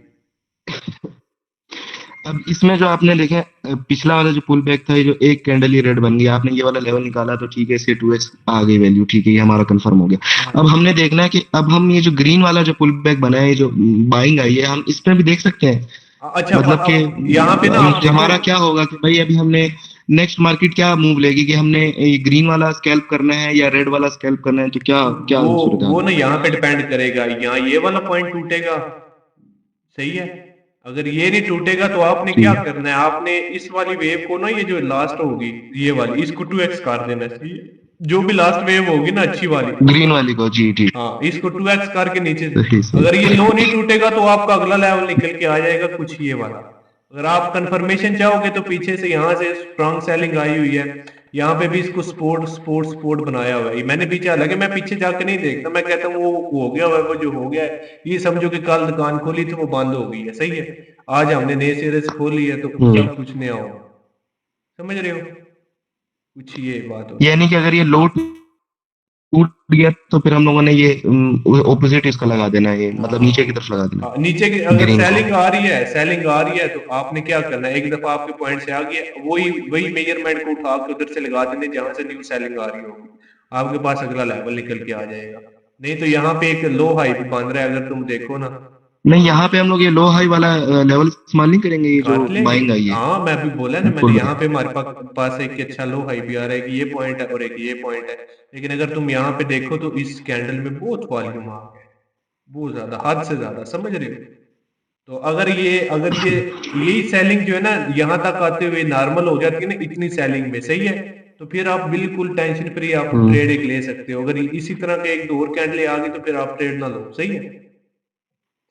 D: अब इसमें जो आपने देखे, पिछला वाला जो पुल बैक था, ये जो एक कैंडल ही रेड बन गया, आपने ये वाला लेवल निकाला तो ठीक है, इससे 2x आ गई वैल्यू, ठीक है, ये हमारा कंफर्म हो गया। अब हमने देखना है कि अब हम ये जो ग्रीन वाला जो पुल बैक बना है, जो बाइंग आई है, हम इसमें भी देख सकते हैं।
A: अच्छा,
D: मतलब कि
A: यहाँ पे ना आप देखो,
D: हमारा क्या होगा कि भाई अभी हमने नेक्स्ट मार्केट क्या मूव लेगी, कि हमने ये ग्रीन वाला स्कैल्प करना है या रेड वाला स्कैल्प करना है, तो क्या क्या
A: वो ना यहाँ पे डिपेंड करेगा, यहाँ ये वाला पॉइंट टूटेगा, सही है। अगर ये नहीं टूटेगा तो आपने क्या करना है, आपने इस वाली वेव को ना, ये जो लास्ट होगी ये वाली, इसको 2x कर देना चाहिए। जो भी लास्ट वेव होगी ना अच्छी वाली,
D: ग्रीन वाली को, जी ठीक।
A: हाँ इसको 2x करके नीचे,
D: सही सही।
A: अगर ये लो नहीं टूटेगा तो आपका अगला लेवल निकल के आ जाएगा कुछ ये वाला। अगर आप कंफर्मेशन चाहोगे तो पीछे से यहाँ से स्ट्रांग सेलिंग आई हुई है, यहाँ पे भी इसको स्पोर्ट स्पोर्ट स्पोर्ट बनाया हुआ है। मैंने पीछे, हालांकि मैं पीछे जाके नहीं देखता, मैं कहता हूँ वो हो गया हुआ है, वो जो हो गया है, ये समझो कि कल दुकान खोली थी वो बंद हो गई है, सही है, आज हमने नए सिरे से खोली है तो सब कुछ नया हो, समझ रहे हो, कुछ ये बात हो।
D: यानी कि अगर ये लो टूट गया तो फिर हम लोगों ने ये ऑपोजिट इसका लगा देना है, ये मतलब नीचे की तरफ लगा देना।
A: नीचे की अगर
D: ग्रीन को।
A: सेलिंग आ रही है, सेलिंग आ रही है तो आपने क्या करना है, एक दफा आपके पॉइंट से आ गया, वही मेजरमेंट को उठा के उधर से लगा देने जहां से न्यू सेलिंग आ रही होगी, आपके पास अगला लेवल निकल के आ जाएगा। नहीं तो यहाँ पे एक लो हाई भी बन रहा है, अगर तुम देखो ना,
D: नहीं, यहाँ पे हम लोग ये लो हाई वाला लेवल इस्तेमाल नहीं करेंगे, ये जो
A: कर लेंगे।
D: बाइंग आई है।
A: हाँ मैं भी बोला ना मैंने, यहाँ पे हमारे पास एक अच्छा लो हाई भी आ रहा है कि ये पॉइंट है और एक ये पॉइंट है, लेकिन अगर तुम यहाँ पे देखो तो इस कैंडल में बहुत वॉल्यूम आ गया, बहुत ज्यादा, हद से ज्यादा, समझ रहे हो। तो अगर ये यही सेलिंग जो है ना यहाँ तक आते हुए नॉर्मल हो जाती है ना इतनी सेलिंग में, सही है, तो फिर आप बिल्कुल टेंशन फ्री आप ट्रेड एक ले सकते हो। अगर इसी तरह के एक दो और कैंडल आ गई तो फिर आप ट्रेड ना लो, सही है,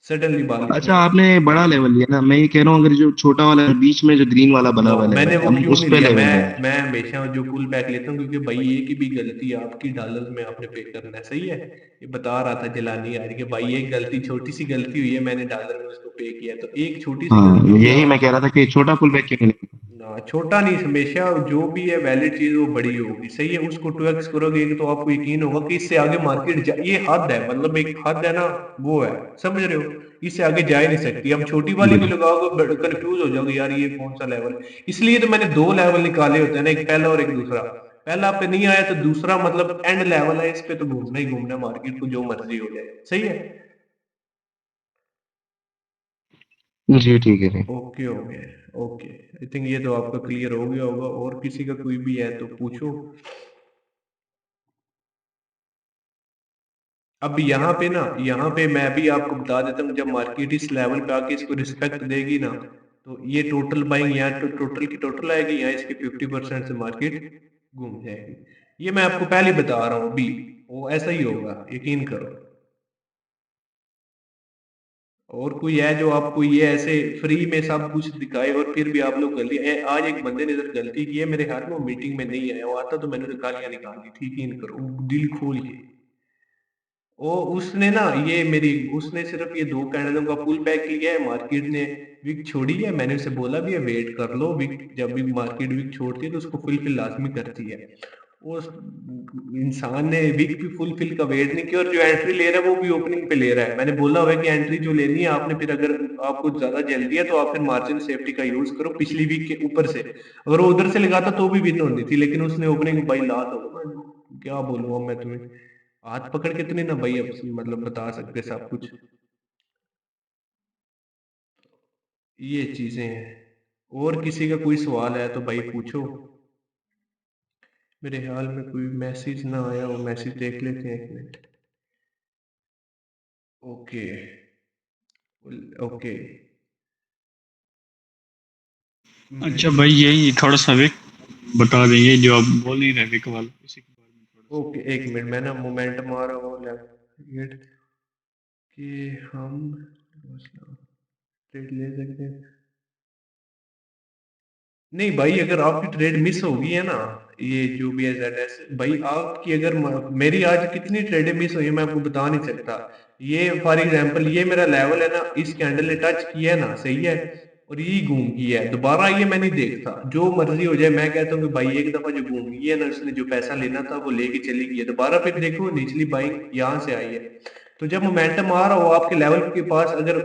A: सडनली बाल।
D: अच्छा, आपने बड़ा लेवल लिया ना, मैं ये कह रहा हूँ अगर जो छोटा वाला बीच में जो ग्रीन वाला बना हुआ
A: मैंने
D: लेवल,
A: वो
D: हम
A: क्यों
D: उस
A: नहीं
D: पे
A: लिया,
D: लेवल लें।
A: मैं हमेशा जो पुल बैक लेता हूँ क्योंकि भाई ये की भी गलती आपकी डॉलर में आपने पे करना है, सही है। ये बता रहा था जलानी आज कि भाई ये गलती, छोटी सी गलती हुई है, मैंने डॉलर में उसको पे किया, तो एक छोटी सी
D: हाँ,
A: गलती हुई
D: यही
A: है।
D: मैं कह रहा था कि छोटा पुल बैक क्यों नहीं।
A: ना छोटा नहीं, हमेशा जो भी है वैलिड चीज वो बड़ी होगी, सही है, उसको 2x करोगे तो आपको यकीन होगा कि इससे आगे मार्केट ये हद है, मतलब एक हद है ना, वो है, समझ रहे हो, इससे आगे जा ही नहीं सकती। अब छोटी वाली भी लगाओगे कंफ्यूज हो जाओगे यार ये कौन सा लेवल, इसलिए तो मैंने दो लेवल निकाले होते हैं ना, एक पहला और एक दूसरा। पहला पे नहीं आया तो दूसरा मतलब एंड लेवल है, इस पे तो घूमना ही घूमना, मार्केट को जो मर्जी हो जाए, सही है।
D: जी ठीक है।
A: Okay okay okay, I think ये तो आपका क्लियर हो गया होगा, और किसी का कोई भी है तो पूछो। अब यहाँ पे ना, यहाँ पे मैं भी आपको बता देता हूँ, जब मार्केट इस लेवल पे आके इसको रिस्पेक्ट देगी ना, तो ये टोटल बाइंग यहाँ तो टोटल की टोटल आएगी, यहाँ इसके 50% से मार्केट घूम जाएगी। ये मैं आपको पहले बता रहा हूँ, अभी वो ऐसा ही होगा, यकीन करो। और कोई है जो आपको ये ऐसे फ्री में सब कुछ दिखाए और फिर भी आप लोग गलती, आज एक बंदे ने इधर गलती की है, मेरे ख्याल में वो मीटिंग में नहीं आया, वो आता तो मैंने गालियां निकाल दी थी, यकीन करो, दिल खोल के। वो उसने ना ये मेरी, उसने सिर्फ ये दो कैंडलों का पुल बैक किया है, मार्केट ने विक छोड़ी है, मैंने उसे बोला भी है वेट कर लो, विक जब भी मार्केट विक छोड़ती है तो उसको फुलफिल लाजमी करती है। उस इंसान ने विक भी फुलफिल का वेट नहीं किया, और जो एंट्री ले रहा है वो भी ओपनिंग पे ले रहा है। मैंने बोला हुआ है कि एंट्री जो लेनी है आपने, फिर अगर आपको ज्यादा जल्दी है तो आप फिर मार्जिन सेफ्टी का यूज करो पिछली वीक के ऊपर से, अगर वो उधर से लगाता तो भी विन होनी थी, लेकिन उसने ओपनिंग भाई ला तो, क्या बोलूँ अब मैं तुम्हें, हाथ पकड़ के तो नहीं ना भाई, अब मतलब बता सकते सब कुछ, ये चीजें हैं। और किसी का कोई सवाल है तो भाई पूछो। मेरे ख्याल में कोई मैसेज ना आया, वो मैसेज देख लेते हैं, एक मिनट। Okay okay.
C: अच्छा भाई, यही थोड़ा सा विक बता देंगे जो आप बोल नहीं रहे विक वाला, इसी के बारे में थोड़ा सा।
A: ओके एक मिनट, मैं ना मोमेंटम आ रहा हूँ लेफ्ट कि हम ट्रेड ले सकते हैं। नहीं भाई, अगर आपकी ट्रेड मिस होगी है ना, ये जो भी है ZS भाई, आपकी अगर मेरी आज कितनी ट्रेडें मिस हुई है मैं आपको बता नहीं सकता। ये फॉर एग्जांपल ये मेरा लेवल है ना, इस कैंडल ने टच किया है ना, सही है, और ये घूम गई है दोबारा, ये मैं नहीं देखता, जो मर्जी हो जाए, मैं कहता हूँ कि भाई एक दफा जो घूम गई है ना, उसने जो पैसा लेना था वो लेके चली गई है दोबारा, फिर देखो निचली बाइंग यहाँ से आई है। तो जब मोमेंटम आ रहा हो आपके लेवल के पास, अगर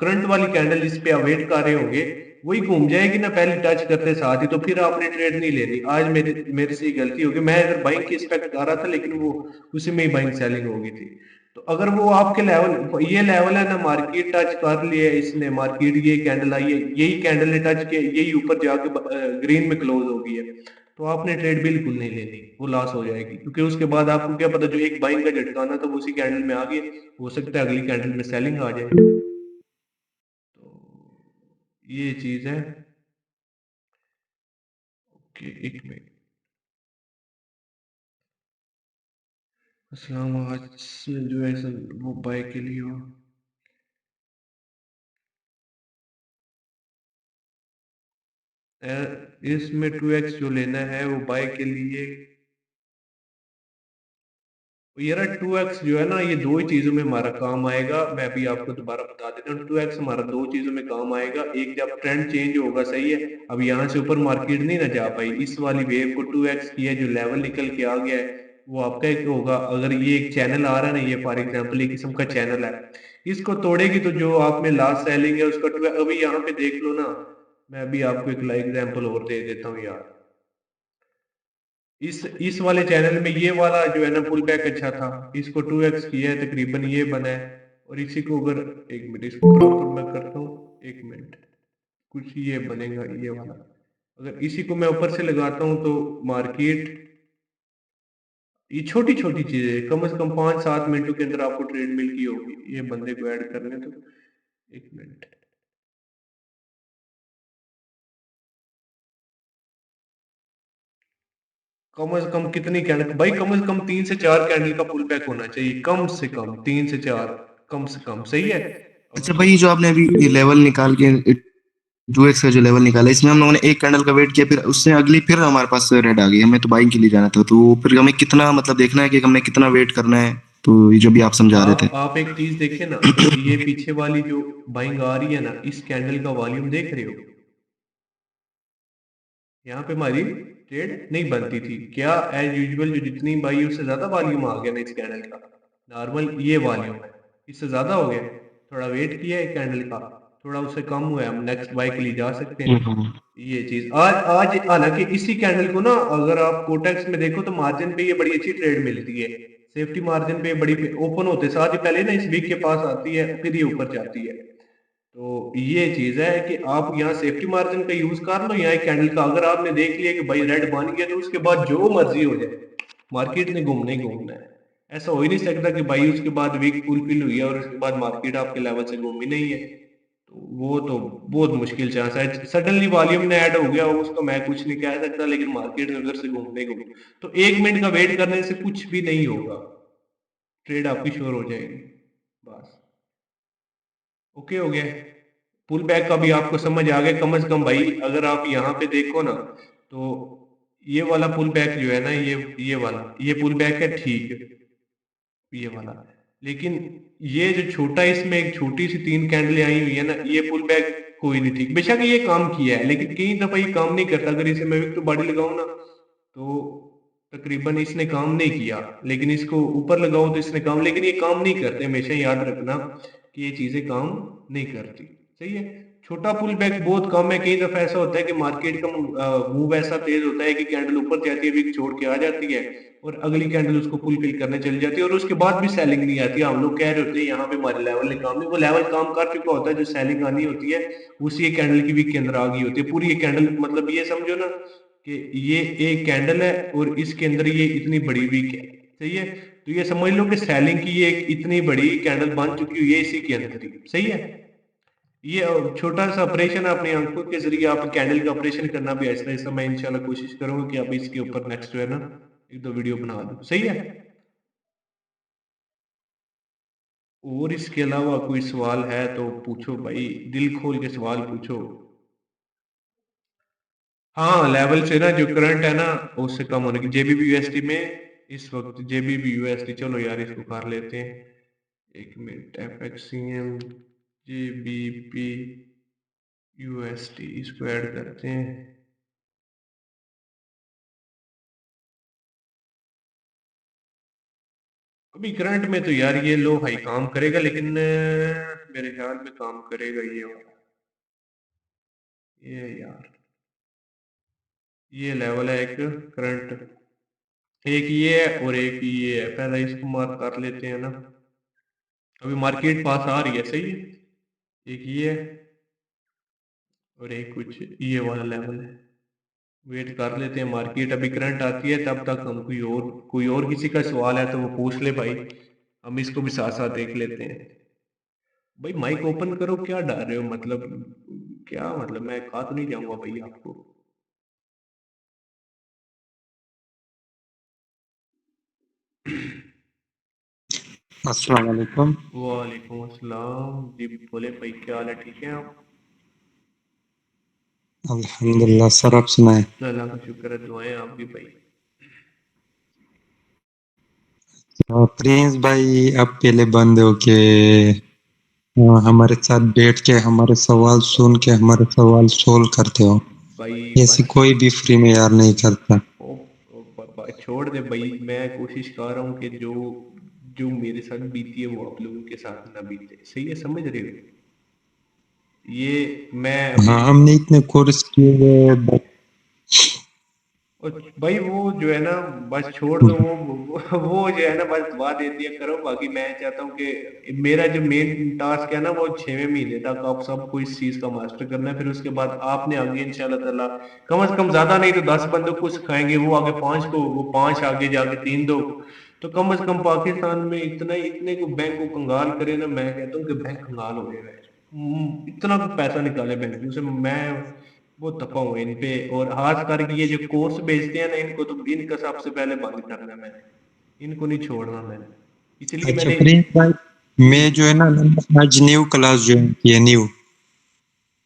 A: करंट वाली कैंडल जिस पे आप वेट कर रहे होंगे वही घूम जाएगी ना पहले टच करते साथ ही, तो फिर आपने ट्रेड नहीं लेनी। आज मेरे से गलती होगी, मैं अगर बाइंग की एक्सपेक्ट कर रहा था लेकिन वो उसी में ही बाइंग सेलिंग हो गई थी। तो अगर वो आपके लेवल, ये लेवल है ना, मार्केट टच कर लिया है इसने, मार्केट ये कैंडल आई है, यही कैंडल ने टच किया, यही ऊपर जाके ग्रीन में क्लोज हो गई है, तो आपने ट्रेड बिल्कुल नहीं लेनी, वो लॉस हो जाएगी, क्योंकि उसके बाद आपको क्या पता, जो एक बाइंग का झटका ना तो वो उसी कैंडल में आ गया, हो सकता है अगली कैंडल में सेलिंग आ जाए। तो ये चीज है। ओके, एक मिनट। अस्सलाम, आज जो है वो बाय के लिए हो। इसमें 2x जो लेना है वो बाय के लिए यार 2x जो है ना, ये दो ही चीजों में हमारा काम आएगा। मैं भी आपको दोबारा बता देता हूँ, 2x हमारा दो चीजों में काम आएगा। एक, जब ट्रेंड चेंज होगा, सही है, अब यहाँ से ऊपर मार्केट नहीं ना जा पाई, इस वाली वेव को 2x किया, जो लेवल निकल के आ गया है वो आपका एक होगा। अगर ये एक चैनल आ रहा है ना, ये फॉर एग्जाम्पल एक किस्म का चैनल है, इसको तोड़ेगी तो जो आप में लास्ट सेलिंग है उसका अभी यहाँ पे देख लो ना। मैं भी आपको एक लाइव एग्जाम्पल और दे देता हूँ यार। इस वाले चैनल में ये वाला जो है ना पुल बैक अच्छा था, इसको 2x किया है, तकरीबन ये बना है। और इसी को अगर, एक मिनट इसको प्रॉपर मैं करता हूँ, एक मिनट, कुछ ये बनेगा ये वाला। अगर इसी को मैं ऊपर से लगाता हूँ तो मार्केट, ये छोटी छोटी चीजें कम से कम 5-7 मिनटों के अंदर आपको ट्रेड मिल गई होगी। ये बंदे को ऐड करने तो, एक मिनट। कम से कम कितनी कैंडल भाई, कम से कम 3 से 4 कैंडल का पुल बैक होना चाहिए, कम से कम 3 से 4, कम से कम, सही है।
D: अच्छा भाई, जो आपने अभी लेवल निकाल के 2x का जो लेवल निकाला, इसमें हम लोगों ने एक कैंडल का वेट किया, फिर उससे अगली फिर हमारे पास रेड आ गई, हमें तो बाइंग के लिए जाना था, तो फिर हमें कितना मतलब देखना है कि हमने कितना वेट करना है, तो ये जो भी आप समझा रहे थे।
A: आप एक चीज देखिए ना, अगर ये पीछे वाली जो बाइंग आ रही है ना, इस कैंडल का वॉल्यूम देख रहे हो, यहाँ पे हमारी ट्रेड नहीं बनती थी क्या, एज यूजुअल जो जितनी बाई उससे ज्यादा वॉल्यूम आ गया ना इस कैंडल का। नॉर्मल ये वॉल्यूम है, इससे ज्यादा हो गया, थोड़ा वेट किया है कैंडल का, थोड़ा उससे कम हुआ है, हम नेक्स्ट बाई के लिए जा सकते हैं। ये चीज आज आज हालांकि इसी कैंडल को ना, अगर आप कोटेक्स में देखो तो मार्जिन पे ये बड़ी अच्छी ट्रेड मिलती है, सेफ्टी मार्जिन पे बड़ी, ओपन होते साथ ही पहले ना इस वीक के पास आती है, फिर ये ऊपर जाती है। तो ये चीज है कि आप यहाँ सेफ्टी मार्जिन का यूज कर लो, यहाँ एक कैंडल का अगर आपने देख लिया कि भाई रेड बन गया, तो उसके बाद जो मर्जी हो जाए, मार्केट ने घूमना ही घूमना है। ऐसा हो ही नहीं सकता कि भाई उसके बाद वीक फुलफिल हुई है और उसके बाद मार्केट आपके लेवल से घूमी नहीं है, तो वो तो बहुत मुश्किल चांस है। सडनली वॉल्यूम ने ऐड हो गया उसको मैं कुछ नहीं कह सकता, लेकिन मार्केट ने उधर से घूमने को, तो 1 मिनट का वेट करने से कुछ भी नहीं होगा, ट्रेड आपकी श्योर हो जाएगी बस। ओके हो गया, पुल बैक का भी आपको समझ आ गया कम से कम भाई। अगर आप यहाँ पे देखो ना, तो ये वाला पुल बैक जो है ना, ये वाला ये पुल बैक है, ठीक, ये वाला। लेकिन ये जो छोटा, इसमें एक छोटी सी 3 कैंडलें आई हुई है ना, ये पुल बैक कोई नहीं ठीक, बेशक ये काम किया है लेकिन कई दफा ये काम नहीं करता। अगर इसे मैं विक्टर बॉडी लगाऊं ना, तो तकरीबन इसने काम नहीं किया, लेकिन इसको ऊपर लगाओ तो इसने काम, लेकिन ये काम नहीं करते, हमेशा याद रखना कि ये चीजें काम नहीं करती, सही है। छोटा पुल बैक बहुत कम है, कई दफा ऐसा होता है कि मार्केट का मूव ऐसा तेज होता है कि कैंडल ऊपर जाती है, विक छोड़ के आ जाती है, और अगली कैंडल उसको फुलफिल करने चली जाती है, और उसके बाद भी सेलिंग नहीं आती। हम लोग कह रहे होते हैं यहाँ पे हमारे लेवल ने काम नहीं, वो लेवल काम कर चुका होता है, जो सेलिंग आनी होती है उसी एक कैंडल की वीक के अंदर आ गई होती है पूरी ये कैंडल। मतलब ये समझो ना कि ये एक कैंडल है और इसके अंदर ये इतनी बड़ी वीक है, सही है। तो ये समझ लो कि सेलिंग की ये एक इतनी बड़ी कैंडल बन चुकी हुई है इसी के अंदर ही, सही है। ये छोटा सा ऑपरेशन है, अपनी आंखों के जरिए आप कैंडल का ऑपरेशन करना भी ऐसा ऐसा, मैं इंशाल्लाह कोशिश करूंगा कि आप इसके ऊपर नेक्स्ट जो है ना 1-2 वीडियो बना दो, सही है। और इसके अलावा कोई सवाल है तो पूछो भाई, दिल खोल के सवाल पूछो। हाँ, लेवल से ना जो करंट है ना उससे कम होने की, जेबीपी यूएसडी में इस वक्त जेबीपी यूएसडी, चलो यार इसको कर लेते हैं, एक मिनट, एफएक्ससीएम जेबीपी यूएसडी, इसको ऐड करते हैं। अभी करंट में तो यार ये लो हाई काम करेगा, लेकिन मेरे ख्याल में काम करेगा ये वाला, ये यार ये लेवल है एक करंट, एक ये है और एक ये है, पहले इसको मार्क कर लेते हैं ना। अभी मार्केट पास आ रही है, सही है, एक ये है और एक कुछ ये वाला लेवल है। वेट कर लेते हैं, मार्केट अभी करंट आती है, तब तक हम कोई और किसी का सवाल है तो वो पूछ ले भाई, हम इसको भी साथ साथ देख लेते हैं। भाई माइक ओपन करो, क्या डर रहे हो, मतलब क्या मतलब, मैं खा तो नहीं जाऊंगा भाई आपको।
C: अस्सलाम वालेकुम।
A: वालेकुम अस्सलाम जी, बोले भाई क्या हाल है, ठीक है आप?
C: अल्हम्दुलिल्लाह सर, आप सुनाए।
A: अल्लाह का शुक्र है, दुआएं आपकी भाई।
C: प्रिंस भाई, अब पहले बंद हो के हमारे साथ बैठ के हमारे सवाल सुन के हमारे सवाल सोल्व करते हो।
A: भाई
C: ऐसे
A: बस
C: कोई भी फ्री में यार नहीं करता।
A: छोड़ दे भाई, मैं कोशिश कर रहा हूँ कि जो जो मेरे साथ बीती है वो आप लोगों के साथ ना बीते, सही है, समझ रहे हो? ये मैं अभी
C: हाँ, हमने इतने कोर्स किए हुए
A: और भाई वो जो है ना, बस छोड़ दो वो जो है ना, बस दुआ दे दिया करो। बाकी मैं चाहता हूँ कि मेरा जो मेन टास्क है ना, वो 6वें महीने तक आप सबको इस चीज का मास्टर करना है। फिर उसके बाद आपने आगे इंशाल्लाह ताला कम से कम ज्यादा नहीं तो 10 बंदों को सिखाएंगे, वो आगे 5 को, वो 5 आगे जाके 3 दो। तो कम से कम पाकिस्तान में इतना इतने को बैंक को कंगाल करे ना, मैं कहता हूँ कि बैंक कंगाल हो जाएगा। इतना पैसा निकाले बैंकों से, मैं वो तपा हुआ इन पे। और खास करके ये जो कोर्स बेचते हैं ना, इनको तो इनका सबसे पहले बंद करना है मैंने, इनको नहीं छोड़ना मैंने, इसलिए
C: अच्छा
A: मैंने।
C: प्रिंस भाई,
A: जी
C: मैं
A: जी,
C: जो है ना आज न्यू क्लास ज्वाइन की है, न्यू।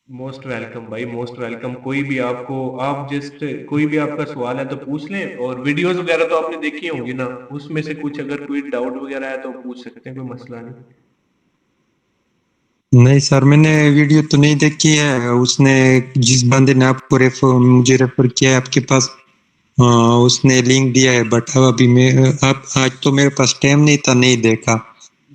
A: मोस्ट वेलकम भाई, मोस्ट वेलकम। कोई भी आपको, आप जस्ट कोई भी आपका सवाल है तो पूछ लें। और वीडियोस वगैरह तो आपने देखी होंगी ना, उसमें से कुछ अगर कोई डाउट वगैरह है तो पूछ सकते हैं, कोई मसला नहीं।
C: नहीं सर, मैंने वीडियो तो नहीं देखी है। उसने जिस बंदे ने आपको मुझे रेफर किया है आपके पास, उसने लिंक दिया है, बट अब अभी मैं अब आज तो मेरे पास टाइम नहीं था, नहीं देखा।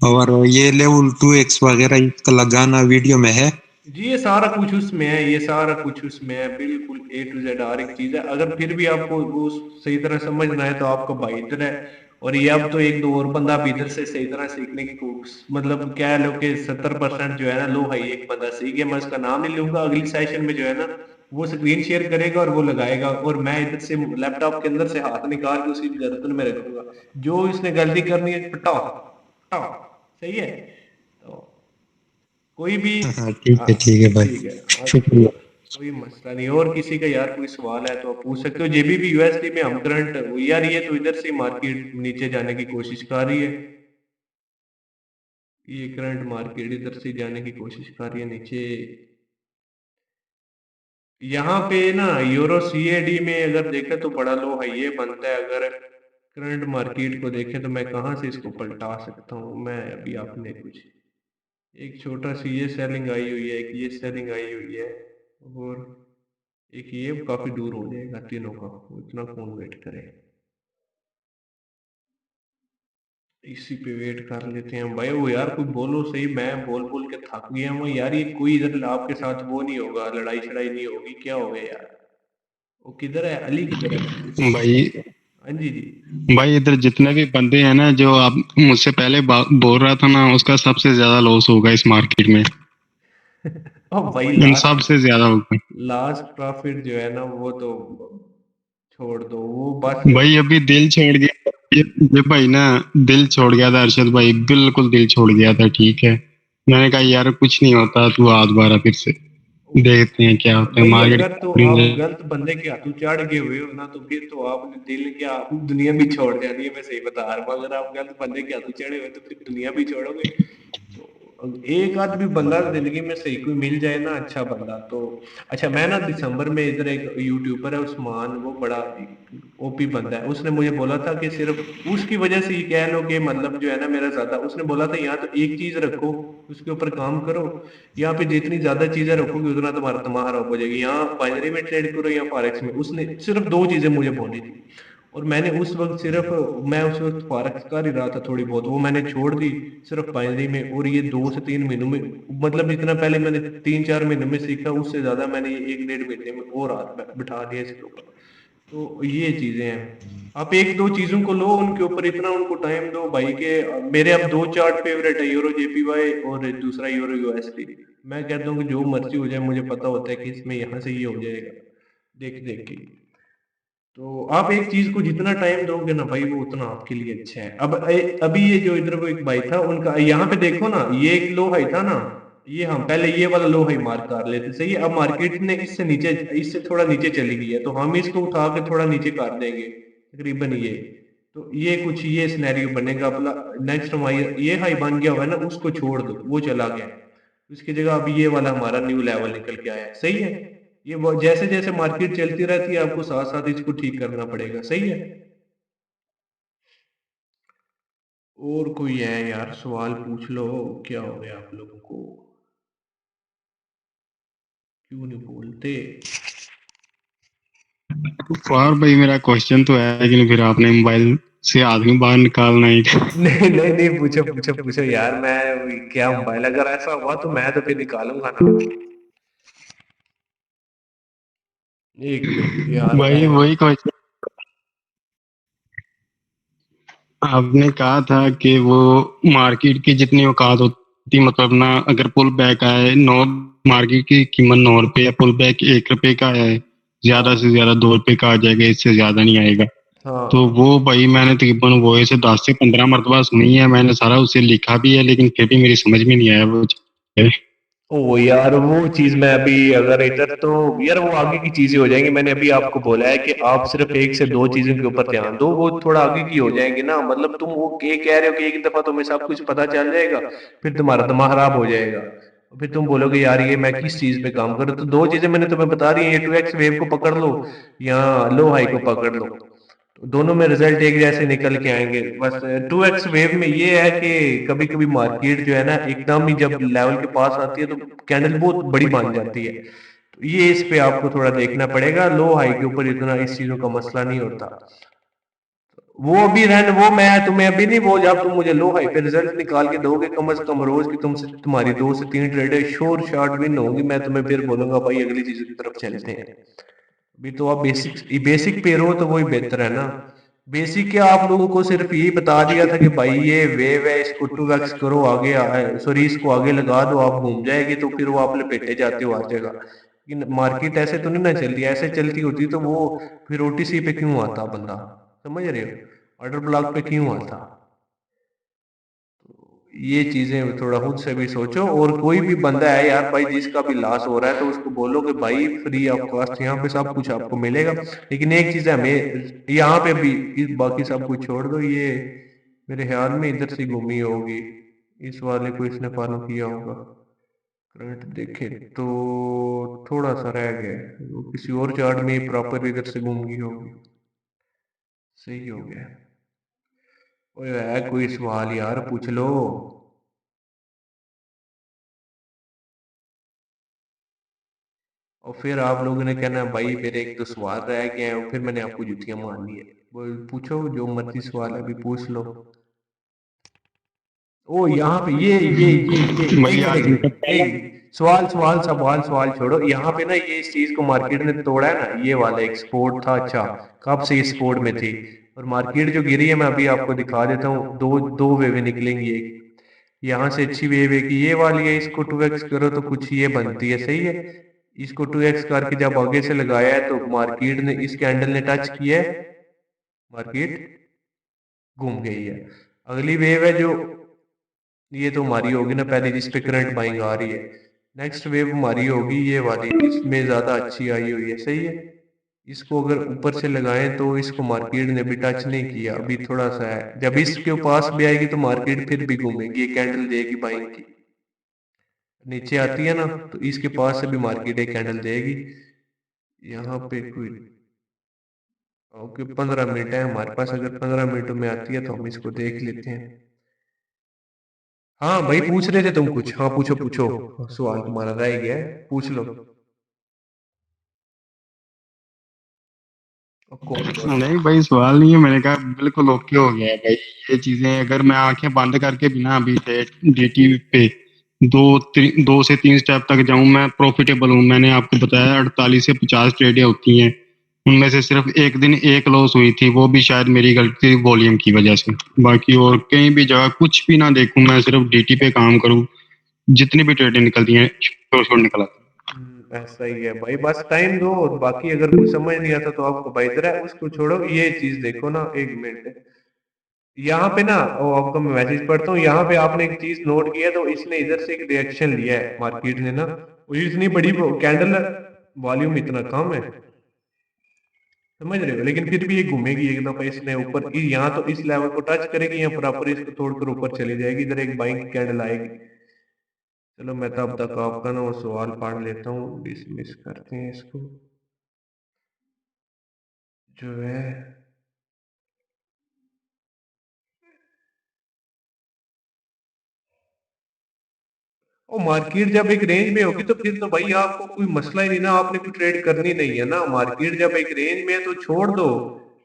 C: और ये लेवल 2x वगैरह इसका लगाना वीडियो में है।
A: जी ये सारा कुछ उसमें है, ये सारा कुछ उसमें है, बिल्कुल A to Z हर एक चीज है। अगर फिर भी आपको वो सही तरह समझना है तो आपका भाई इधर है। और ये अब तो एक दो और बंदा भी इधर से सही तरह सीखने की मतलब कह लो कि 70% जो है ना, लो भाई एक बंदा सीख गया। मैं उसका नाम नहीं लूंगा, अगली सेशन में जो है ना वो स्क्रीन शेयर करेगा और वो लगाएगा, और मैं इधर से लैपटॉप के अंदर से हाथ निकाल के उसकी गर्दन में रखूंगा। जो इसने गलती करनी है पटाओ पटाओ, सही है। तो कोई भी,
C: हाँ
A: हाँ
C: ठीक है भाई,
A: ठीक है, हाँ,
C: शुक्रिया।
A: कोई मसला नहीं। और किसी का यार कोई सवाल है तो आप पूछ सकते हो। जेबीबी यूएसडी में हम करंट, यार ये तो इधर से मार्केट नीचे जाने की कोशिश कर रही है, ये करंट मार्केट इधर से जाने की कोशिश कर रही है नीचे। यहाँ पे ना यूरो सीएडी में अगर देखें तो बड़ा लो हाई ये बनता है। अगर करंट मार्केट को देखें तो मैं कहाँ से इसको पलटा सकता हूँ, मैं अभी आपने कुछ एक छोटा सी ये सेलिंग आई हुई है, एक ये सेलिंग आई हुई है, और एक ये काफी दूर हो जाएगा तीनों का, वो इतना कौन वेट करे। इसी पे वेट कर लेते हैं भाई। वो यार कोई बोलो सही, मैं बोल बोल के थक गया हूँ यार। ये कोई इधर आपके साथ वो नहीं होगा, लड़ाई शड़ाई नहीं होगी, क्या हो गया यार? वो किधर है, अली किधर है?
C: भाई
A: हाँ जी जी।
C: भाई इधर जितने भी बंदे हैं ना, जो आप मुझसे पहले बोल रहा था ना, उसका सबसे ज्यादा लॉस होगा इस मार्केट में।
A: ओ भाई
C: इन
A: लास्ट,
C: सबसे ज्यादा होगा।
A: लास्ट प्रॉफिट जो है ना वो तो छोड़ दो, वो बस।
C: भाई अभी दिल छोड़ गया ये भाई ना, दिल छोड़ गया था अरशद भाई, बिल्कुल दिल छोड़ गया था। ठीक है, मैंने कहा यार कुछ नहीं होता, तू आ दोबारा फिर से देखते हैं क्या होता है
A: भाई
C: मार्केट।
A: अगर तो आप गलत बंदे के हाथों चढ़ गए हुए हो ना, तो फिर तो आपने दिल क्या दुनिया भी छोड़ जानी है, मैं सही बता रहा हूँ। अगर आप गलत बंदे के हाथों चढ़े हुए तो फिर दुनिया भी छोड़ोगे। तो एक आध भी बंदा जिंदगी में सही कोई मिल जाए ना, अच्छा बंदा तो। अच्छा, मैं ना दिसंबर में इधर एक यूट्यूबर है उस्मान, वो बड़ा ओपी बंदा है। उसने मुझे बोला था कि सिर्फ उसकी वजह से ये कह लो कि मतलब जो है ना मेरा ज्यादा, उसने बोला था यहाँ तो एक चीज रखो, उसके ऊपर काम करो। यहाँ पे जितनी ज्यादा चीजें रखोगे उतना तुम्हारा दिमाग खराब हो जाएगी। यहाँ बाइनरी में ट्रेड करो या फॉरेक्स में, उसने सिर्फ दो चीजें मुझे बोली थी। और मैंने उस वक्त सिर्फ, मैं उस वक्त फॉरेक्स कर ही रहा था थोड़ी बहुत, वो मैंने छोड़ दी सिर्फ बाइनरी में। और ये 2 से 3 महीनों में, मतलब जितना पहले मैंने 3-4 महीनों में सीखा, उससे ज्यादा मैंने ये 1-1.5 महीने में और हाथ बिठा दिया इसके ऊपर। तो ये चीजें हैं। आप एक दो चीजों को लो, उनके ऊपर इतना उनको टाइम दो भाई के। मेरे अब दो चार्ट फेवरेट है, यूरो जेपीवाई और दूसरा यूरो यूएसडी। मैं कहता हूँ कि जो मर्जी हो जाए, मुझे पता होता है कि इसमें यहाँ से ये हो जाएगा, देख देख के। तो आप एक चीज को जितना टाइम दोगे ना भाई, वो उतना आपके लिए अच्छा है। अब अभी ये जो इधर वो एक भाई था उनका, यहाँ पे देखो ना, ये एक लो हाई था ना, ये हम पहले ये वाला लो हाई मार्क कर लेते, सही है। अब मार्केट ने इससे थोड़ा नीचे चली गई है, तो हम इसको उठा के थोड़ा नीचे कर देंगे तकरीबन ये। तो ये कुछ ये सिनेरियो बनेगा अपना। नेक्स्ट हमारी ये हाई बन गया हुआ है ना, उसको छोड़ दो, वो चला गया। उसकी जगह अभी ये वाला हमारा न्यू लेवल निकल के आया, सही है। ये जैसे जैसे मार्केट चलती रहती है, आपको साथ साथ इसको ठीक करना पड़ेगा, सही है। और कोई है यार, सवाल पूछ लो, क्या हो गया आप लोगों को, क्यों नहीं बोलते?
C: और भाई मेरा क्वेश्चन तो है, लेकिन फिर आपने मोबाइल से आदमी बाहर निकालना ही।
A: नहीं नहीं नहीं, पूछो पूछो पूछो यार, मैं क्या मोबाइल, अगर ऐसा हुआ तो मैं तो फिर निकालूंगा ना। एक मिनट यार, मैं
C: भाई वही क्वेश्चन आपने कहा था कि वो मार्केट की जितनी औकात होती, मतलब ना अगर पुल बैक आए, 9 मार्केट की कीमत 9 रुपए है, पुल बैक 1 रुपए का है, ज्यादा
A: हाँ
C: से ज्यादा 2 रुपए का आ जाएगा, इससे ज्यादा नहीं आएगा। तो
A: हाँ।
C: वो भाई मैंने तकरीबन वो ऐसे 10 से 15 मरतबा सुनी है, मैंने सारा उसे लिखा भी है, लेकिन फिर भी मेरी समझ में नहीं आया वो चीज़।
A: ओ यार, वो चीज मैं अभी अगर इधर तो, यार वो आगे की चीजें हो जाएंगी। मैंने अभी आपको बोला है कि आप सिर्फ एक से दो चीजों के ऊपर ध्यान दो, वो थोड़ा आगे की हो जाएंगी ना। मतलब तुम वो ये कह रहे हो कि एक दफा तुम्हें सब कुछ पता चल जाएगा, फिर तुम्हारा दिमाग खराब हो जाएगा। फिर तुम बोलोगे यार ये मैं किस चीज पे काम करूँ। तो दो चीजें मैंने तुम्हें बता रही हैं, ये 2x वेव को पकड़ लो या लो हाई को पकड़ लो, तो दोनों में रिजल्ट एक जैसे निकल के आएंगे। बस 2x वेव में ये है कि कभी कभी मार्केट जो है ना, एकदम ही जब लेवल के पास आती है तो कैंडल बहुत बड़ी बन जाती है। तो ये इस पे आपको थोड़ा देखना पड़ेगा। लो हाई के ऊपर इतना इस चीजों का मसला नहीं होता। वो अभी रहने, वो मैं तुम्हें अभी नहीं बोल, जब तुम मुझे लो हाई पे रिजल्ट निकाल के दोगे कम से कम रोज की तुमसे तुम्हारी 2 से 3 ट्रेडें श्योर शॉट विन होंगी, मैं तुम्हें फिर बोलूंगा भाई अगली चीजों की तरफ चलते हैं। अभी तो आप बेसिक पे रहो तो वही बेहतर है ना। बेसिक क्या आप लोगों को सिर्फ यही बता दिया था कि भाई ये वेव है, इसको 2x करो, आगे सॉरी इसको आगे लगा दो, आप घूम जाएगी, तो फिर वो आप लपेटे जाते हो हर जगह। लेकिन मार्केट ऐसे तो नहीं ना चलती, ऐसे चलती होती तो वो फिर ओटीसी पे क्यों आता बंदा, समझ रहे हो, ऑर्डर ब्लॉक पे क्यों आता। ये चीजें थोड़ा खुद से भी सोचो। और कोई भी बंदा है यार भाई जिसका भी लॉस हो रहा है, तो उसको बोलो कि भाई फ्री ऑफ कॉस्ट यहाँ पे सब कुछ आपको मिलेगा। लेकिन एक चीज है, हमें यहाँ पे भी बाकी सब कुछ छोड़ दो। ये मेरे ख्याल में इधर से घूमी होगी, इस वाले को इसने फॉलो किया होगा। करंट देखे तो थोड़ा सा रह गया है, वो किसी और चार्ट में प्रॉपर इधर से घूम गई होगी। सही हो गया। ओए है कोई सवाल यार, पूछ लो। और फिर आप लोगों ने कहना भाई मेरे एक तो सवाल रह गए हैं, और फिर मैंने आपको जुतियां मारनी है। वो पूछो जो मर्जी सवाल है, अभी पूछ लो। ओ यहाँ पे ये एक
C: भाई
A: मिनट एक
C: आज इनका
A: मिनट एक सवाल सवाल सवाल सवाल छोड़ो। यहाँ पे ना ये इस चीज को मार्केट ने तोड़ा है ना, ये वाला एक सपोर्ट था, अच्छा कब से ये सपोर्ट में थी, और मार्केट जो गिरी है मैं अभी आपको दिखा देता हूँ। दो दो वेवे निकलेंगी, एक यहाँ से अच्छी वेव है कि ये वाली है, इसको 2x करो तो कुछ ये बनती है, सही है। इसको 2x करके जब आगे से लगाया है तो मार्केट ने इस कैंडल ने टच किया है, मार्केट घूम गई है। अगली वेव है जो ये तो हमारी होगी ना पहले, जिस पे करंट बाइंग आ रही है। नेक्स्ट वेव हमारी होगी ये वाली, इसमें ज्यादा अच्छी आई हुई है, सही है। इसको अगर ऊपर से लगाएं तो इसको मार्केट ने भी टच नहीं किया, अभी थोड़ा सा है। जब इसके पास भी आएगी तो मार्केट फिर भी घूमेगी, ये कैंडल देगी बाइंग की। नीचे आती है ना तो इसके पास से भी मार्केट एक कैंडल देगी। यहाँ पे कोई ओके 15 मिनट है हमारे पास, अगर 15 मिनट में आती है तो हम इसको देख लेते हैं। हाँ भाई पूछ रहे थे तुम कुछ, हाँ पूछो पूछो, सवाल तुम्हारा रह गया है, पूछ लो। कौन?
C: नहीं भाई सवाल नहीं है, मैंने कहा बिल्कुल ओके हो गया है भाई। ये चीजें अगर मैं आंखें बंद करके बिना अभी डेटी पे 2 से 3 स्टेप तक जाऊं, मैं प्रॉफिटेबल हूं। मैंने आपको बताया 48 से 50 ट्रेडें होती हैं, उनमें से सिर्फ एक दिन एक लॉस हुई थी, वो भी शायद मेरी गलती वॉल्यूम की वजह से। बाकी और कहीं भी जगह कुछ भी ना देखूं, मैं सिर्फ डीटी पे काम करूं, जितनी भी ट्रेडें निकलती हैं श्योर श्योर निकल आती
A: ऐसा ही है भाई, बस टाइम दो। और बाकी अगर कुछ समझ नहीं आता तो आपको भाई इधर है, उसको छोड़ो। ये चीज देखो ना, एक मिनट, यहाँ पे ना वो आपका मैं मैसेज पढ़ता हूँ, यहाँ पे आपने एक चीज नोट किया, तो इसने इधर से एक रिएक्शन लिया है मार्केट ने ना, वो इतनी बड़ी कैंडल, वॉल्यूम इतना कम है, समझ रहे हो, लेकिन फिर भी ये घूमेगी एक दफा इसने ऊपर, यहाँ तो इस लेवल को टच करेगी, यहाँ बराबर इसको तोड़कर ऊपर चली जाएगी, इधर एक बाइंग कैंडल आएगी। चलो मैं तब तक आपका ना वो सवाल पढ़ लेता हूँ, डिसमिस करते हैं इसको, जो है और मार्केट जब एक रेंज में होगी तो फिर तो भाई आपको कोई मसला ही नहीं ना, आपने कोई ट्रेड करनी नहीं है ना, मार्केट जब एक रेंज में है तो छोड़ दो,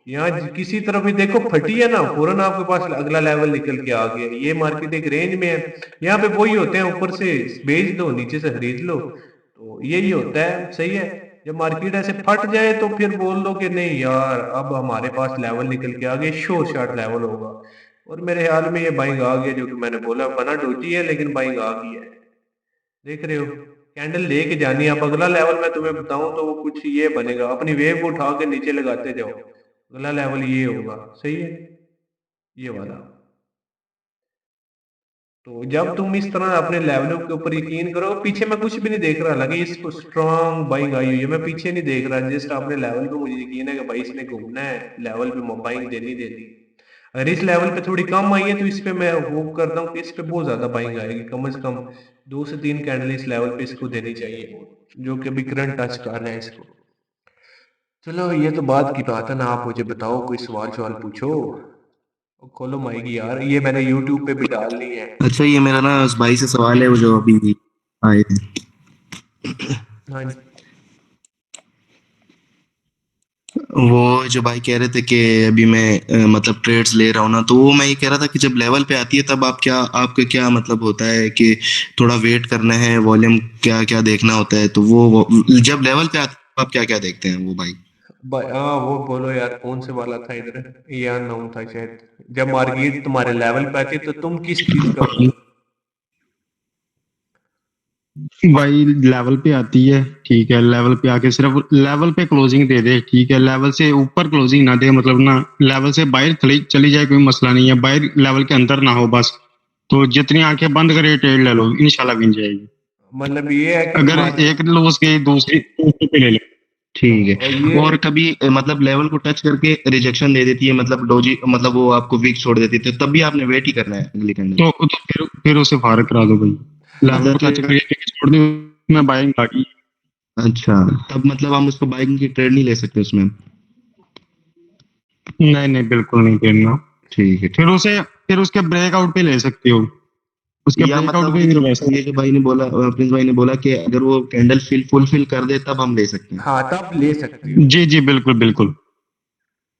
A: यहाँ किसी तरफ भी देखो फटी है ना, फौरन आपके पास अगला लेवल निकल के आ गया, ये मार्केट एक रेंज में है, यहाँ पे वही होते हैं, ऊपर से बेच दो नीचे से खरीद लो, तो यही होता है, सही है। जब मार्केट ऐसे फट जाए तो फिर बोल दो कि नहीं यार अब हमारे पास लेवल निकल के आ गए, श्योर शॉट लेवल होगा, और मेरे ख्याल में ये बाइंग आ गया, जो कि मैंने बोला बना डोजी है लेकिन बाइंग आ गई है, देख रहे हो, कैंडल लेके जानी है। अब अगला लेवल मैं तुम्हें बताऊं तो वो कुछ ये बनेगा, अपनी वेव को उठा के नीचे लगाते जाओ, अगला लेवल ये होगा, सही है, ये वाला। तो जब तुम इस तरह अपने लेवलों के ऊपर यकीन करो, पीछे मैं कुछ भी नहीं देख रहा, लगे इसको स्ट्रांग बाइंग आई हुई है, मैं पीछे नहीं देख रहा, जस्ट अपने लेवल पे मुझे यकीन है कि भाई इसने घूमना है, लेवल पे बाइंग देनी देनी, अगर इस लेवल पे थोड़ी कम आई है तो इस पे मैं होप करता हूँ कि इस पे बहुत ज्यादा बाइंग आएगी, कम से कम 2 से 3 कैंडल इस लेवल पे इसको देनी चाहिए, जो कि अभी करंट टच कर रहा है इसको। चलो ये तो बात की बात है ना, आप मुझे बताओ, कोई सवाल सवाल पूछो, खोलो माइक यार, ये मैंने यूट्यूब पे भी डालनी है।
D: अच्छा, ये मेरा ना उस भाई से सवाल है वो जो अभी आए थे।
A: हाँ जी।
D: वो जो भाई कह रहे थे कि अभी मैं मतलब ट्रेड्स ले रहा हूँ ना, तो वो मैं ये कह रहा था कि जब लेवल पे आती है तब आपका क्या मतलब होता है कि थोड़ा वेट करना है, वॉल्यूम क्या क्या देखना होता है, तो वो जब लेवल पे आती है आप क्या क्या देखते हैं वो भाई?
A: हाँ वो बोलो यार, कौन से वाला था इधर, ये अननोन था शायद, जब मार्केट तुम्हारे लेवल पे आती है तो तुम किस चीज का
C: भाई लेवल पे आती है, ठीक है, लेवल पे आके सिर्फ लेवल पे क्लोजिंग दे दे, ठीक है, लेवल से ऊपर क्लोजिंग ना दे, मतलब ना लेवल से बाहर चली जाए कोई मसला नहीं है, बाहर लेवल के अंदर ना हो बस, तो जितनी आंखें बंद करे ट्रेड ले लो, इंशाल्लाह विन जाएगी।
A: मतलब ये है कि
C: अगर
A: तुम्हारे
C: एक लॉस गई दूसरी पे ले लो।
D: ठीक
A: और
D: है।
A: ये
D: और कभी मतलब लेवल को टच करके रिजेक्शन दे देती है, मतलब डोजी, मतलब वो आपको वीक छोड़ देती है, तो तब भी आपने वेट ही करना है अगली कैंडल?
C: तो फिर उसे फारग करा दो भाई, लेवल
D: मतलब
C: को टच करके छोड़ दो, मैं बाइंग आ गई।
D: अच्छा, तब मतलब हम उसको बाइकिंग की ट्रेड नहीं ले सकते उसमें?
C: नहीं नहीं बिल्कुल नहीं करना,
D: ठीक है,
C: फिर
D: ठीक।
C: उसे फिर उसके ब्रेकआउट पे ले सकते हो, उसके
D: या
C: ब्रेकआउट
D: मतलब
C: पे फिर वैसा।
D: ये जो भाई ने बोला, प्रिंस भाई ने बोला कि अगर वो कैंडल फुलफिल कर दे तब हम ले सकते हैं।
A: हाँ तब ले सकते हो।
C: जी जी बिल्कुल बिल्कुल।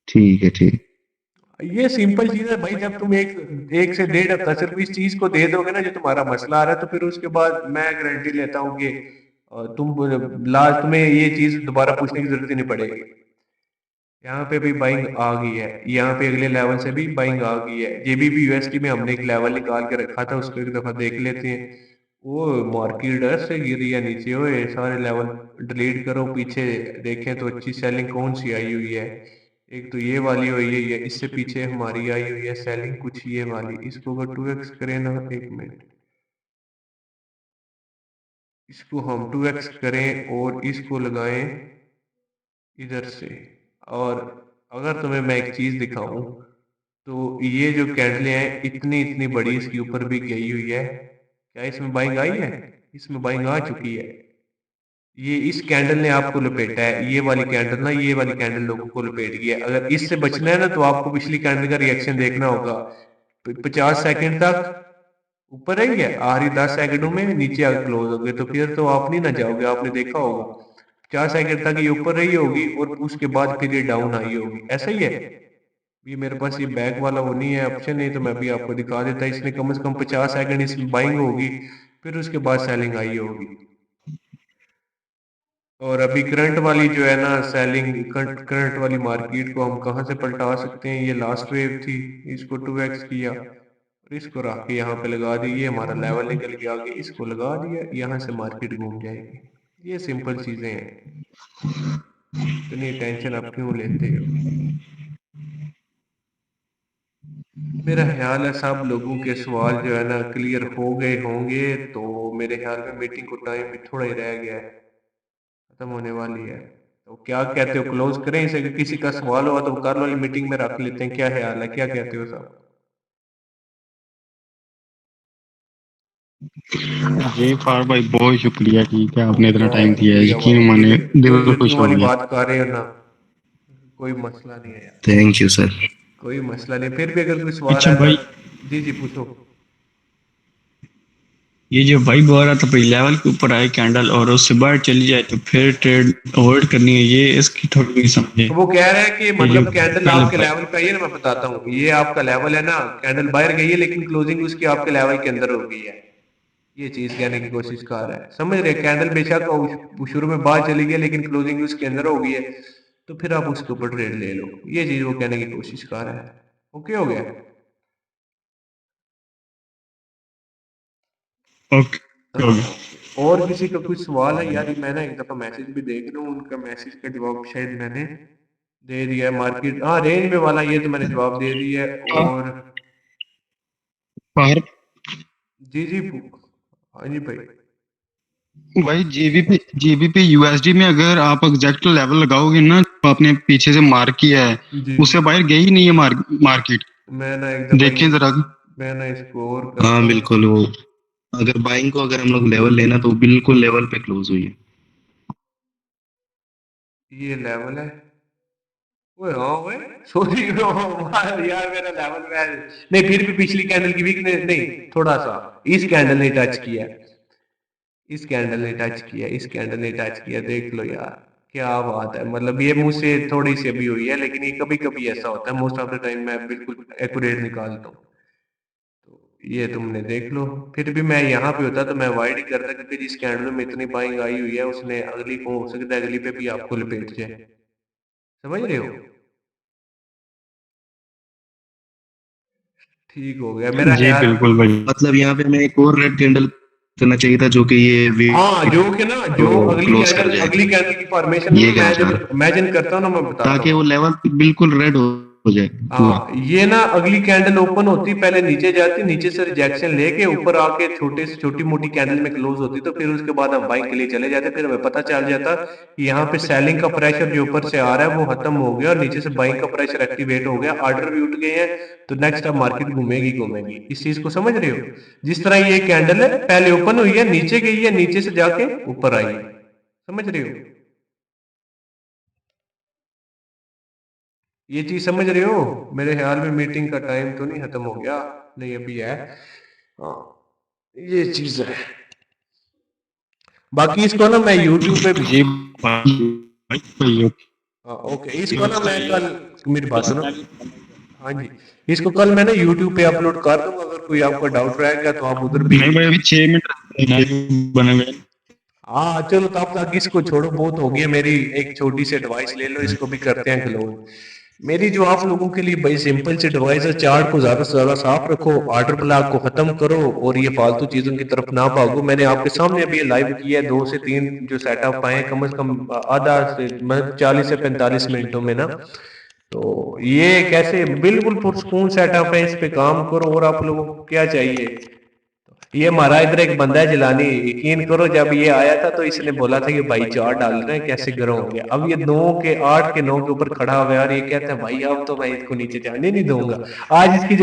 D: ठीक है, ठीक।
A: ये सिंपल चीज है भाई, जब तुम एक से 1.5 हफ्ता सिर्फ इस चीज को दे दोगे ना जो तुम्हारा मसला आ रहा है, तो फिर उसके बाद मैं गारंटी लेता हूँ कि तुम लास्ट तुम्हें ये चीज दोबारा पूछने की जरूरत ही नहीं पड़ेगी। यहाँ पे भी बाइंग आ गई है, यहाँ पे अगले लेवल से भी बाइंग आ गई है, जेबीबी यूएसडी में हमने एक लेवल निकाल के रखा था, उसको एक दफा देख लेते हैं। वो मार्केट डर से गिरी है नीचे, हुए सारे लेवल डिलीट करो, पीछे देखें तो अच्छी सेलिंग कौन सी आई हुई है, एक तो ये वाली हुई है, इससे पीछे हमारी आई हुई है सेलिंग कुछ ये वाली, इसको अगर 2x करें ना, एक मिनट, इसको हम 2x करें और इसको लगाएं इधर से, और अगर तुम्हें मैं एक चीज दिखाऊं, तो ये जो कैंडलें हैं इतनी इतनी बड़ी इसके ऊपर भी गई हुई है, क्या इसमें बाइंग आई है? इसमें बाइंग आ चुकी है, ये इस कैंडल ने आपको लपेटा है, ये वाली कैंडल ना, ये वाली कैंडल लोगों को लपेट गई है, अगर इससे बचना है ना तो आपको पिछली कैंडल का रिएक्शन देखना होगा, 50 सेकंड तक ऊपर रही है, आखिरी 10 सेकंडों में नीचे आगे क्लोज हो गए, तो फिर तो आप नहीं ना जाओगे, आपने देखा होगा 50 सेकंड तक ये ऊपर रही होगी और उसके बाद फिर ये डाउन आई होगी, ऐसा ही है। ये मेरे पास ये बैक वाला वो नहीं है ऑप्शन, नहीं तो मैं भी आपको दिखा देता, इसने कम से कम 50 सेकंड इसमें बाइंग होगी, फिर उसके बाद सेलिंग आई होगी। और अभी करंट वाली जो है ना सेलिंग, करंट वाली मार्केट को हम कहाँ से पलटा सकते हैं, ये लास्ट वेव थी, इसको 2x किया और इसको रख के यहाँ पे लगा दी, ये हमारा लेवल निकल के आगे, इसको लगा दिया, यहाँ से मार्केट घूम जाएगी। ये सिंपल चीजें हैं, इतनी टेंशन आप क्यों लेते हो? मेरा ख्याल है सब लोगों के सवाल जो है ना क्लियर हो गए होंगे, तो मेरे ख्याल में मीटिंग को टाइम भी थोड़ा ही रह गया है, खत्म होने वाली है। तो क्या कहते हो, क्लोज करें इसे? अगर किसी का सवाल हुआ तो कल वाली मीटिंग में रख लेते हैं, क्या ख्याल है, क्या कहते हो सब?
C: जी फारूक भाई बहुत शुक्रिया, ठीक है आपने इतना टाइम
A: वाह
C: दिया है,
A: शुक्रिया वाह,
C: यकीन
A: ये
C: माने
A: जो
C: दिल
A: यकीन
C: खुश हो
A: वाली
C: गया।
A: बात कर रहे हो ना, कोई मसला नहीं है यार,
D: थैंक यू सर।
A: कोई मसला नहीं। फिर भी अगर कोई सवाल
C: अच्छा
A: है तो
C: भाई,
A: जी जी पूछो।
C: ये जो भाई बोल रहा था भाई लेवल के ऊपर आए कैंडल और उससे बाहर चली जाए तो फिर ट्रेड अवॉइड करनी है, ये इसकी थोड़ी भी समझे।
A: वो कह रहा है कि
C: ये जो
A: मतलब कैंडल
C: पहले
A: आपके लेवल पे आई है ना, मैं बताता हूँ, ये आपका लेवल है ना, कैंडल बाहर गई है लेकिन क्लोजिंग उसकी आपके लेवल के अंदर हो गई है, ये चीज कहने की कोशिश कर रहा है, समझ रहे? कैंडल बेशक शुरू में बाहर चली गई लेकिन क्लोजिंग उसके अंदर हो गई है, तो फिर आप उसके ऊपर ट्रेड ले लो, ये चीज वो कहने की कोशिश कर रहा है। ओके हो गया?
C: ओके
A: हाँ
C: हो गया।
A: ओके। और किसी का कुछ सवाल है यार? मैं ना एक दफा मैसेज भी देख रहा हूँ, उनका मैसेज का जवाब शायद मैंने दे दिया है। मार्केट, हाँ रेंज में वाला ये तो मैंने जवाब दे दिया है। और
C: फारूक
A: जी जी हाँ जी भाई।
C: भाई, जीबीपी यूएसडी में अगर आप एग्जैक्ट लेवल लगाओगे ना जो आपने पीछे से मार्क किया है,
A: जी
C: उससे बाहर गई ही नहीं है मार्केट।
A: मैं ना एक दफा ये,
C: देखें जरा।
A: मैं ना इसको और
D: हाँ
A: करता हूँ।
D: बिल्कुल, वो अगर बाइंग को अगर हम लोग लेवल लेना तो बिल्कुल लेवल पे क्लोज हुई है।
A: ये लेवल है, ओए हाँ ओए सॉरी यार मेरा लेवल में नहीं, फिर भी पिछली कैंडल की वीकनेस नहीं, थोड़ा सा इस कैंडल ने टच किया, इस कैंडल ने टच किया, इस कैंडल ने टच किया, देख लो यार क्या बात है। मतलब ये मुझसे थोड़ी सी अभी हुई है, लेकिन ये कभी कभी ऐसा होता है, मोस्ट ऑफ द टाइम मैं बिल्कुल एक्यूरेट निकालता हूँ। तो ये तुमने देख लो, फिर भी मैं यहाँ पे होता तो मैं अवॉइड ही करता, क्योंकि जिस कैंडल में इतनी बाइंग आई हुई है उसने अगली को हो सकता है अगली पे भी आपको लपेट जाए, समझ रहे हो? ठीक हो गया मेरा
C: जी
A: ख्याल।
C: बिल्कुल भाई।
D: मतलब यहाँ पे हमें एक और रेड कैंडल करना चाहिए था जो कि ये
A: हाँ
D: वीक
A: जो कि ना, जो
D: को क्लोज कर जाए,
A: अगली कैंडल की फॉर्मेशन
D: ये
A: में मैं
D: कहना चाह
A: जब
D: रहा हूँ,
A: इमेजिन करता हूँ ना, मैं बताता
D: ताकि
A: हूँ।
D: वो लेवल बिल्कुल रेड हो जाए पूरा।
A: हाँ ये ना अगली कैंडल ओपन होती, पहले नीचे जाती, नीचे से रिजेक्शन लेके ऊपर आके छोटे से छोटी मोटी कैंडल में क्लोज होती, तो फिर उसके बाद हम बाइंग के लिए चले जाते, फिर हमें पता चल जाता कि यहाँ पे सेलिंग का प्रेशर जो ऊपर से आ रहा है वो खत्म हो गया और नीचे से बाइंग का प्रेशर एक्टिवेट हो गया, ऑर्डर भी उठ गए हैं, तो नेक्स्ट अब मार्केट घूमेगी घूमेगी। इस चीज को समझ रहे हो? जिस तरह ये कैंडल है पहले ओपन हुई है, नीचे गई है, नीचे से जाके ऊपर आई है, समझ रहे हो? ये चीज समझ रहे हो? मेरे ख्याल में मीटिंग का टाइम तो नहीं खत्म हो गया, नहीं अभी है। हाँ ये चीज है। बाकी इसको ना मैं यूट्यूब पे भी,
C: जी भाई।
A: हाँ ओके, इसको ना मैं कल, मेरी बात सुनो, हाँ जी, इसको कल मैं ना यूट्यूब पे अपलोड कर दूंगा, अगर कोई आपका डाउट रहेगा तो आप उधर भी।
C: नहीं भाई, अभी 6 मिनट बने हुए हैं।
A: हाँ चलो तब तक इसको छोड़ो, बहुत हो गया, मेरी एक छोटी सी एडवाइस ले लो, इसको भी करते हैं क्लोज। मेरी जो आप लोगों के लिए बड़ी सिंपल सी एडवाइस है, चार्ट को ज्यादा से ज्यादा साफ रखो, ऑर्डर ब्लॉक को खत्म करो और ये फालतू चीजों की तरफ ना भागो। मैंने आपके सामने अभी लाइव किया है, 2 से 3 जो सेटअप आए कम से कम आधा से मतलब 40 से 45 मिनटों में ना, तो ये कैसे बिल्कुल पुरसकून सेटअप है, इस पे काम करो। और आप लोगों को क्या चाहिए? ये हमारा इधर एक बंदा है जिलानी, यकीन करो जब ये आया था तो इसने बोला था कि भाई चार डाल रहे हैं कैसे गर्म हो गया, अब ये 9 के 8 के 9 के ऊपर खड़ा हुआ है और ये कहता है भाई अब तो मैं इसको नीचे जाने नहीं दूंगा। आज इसकी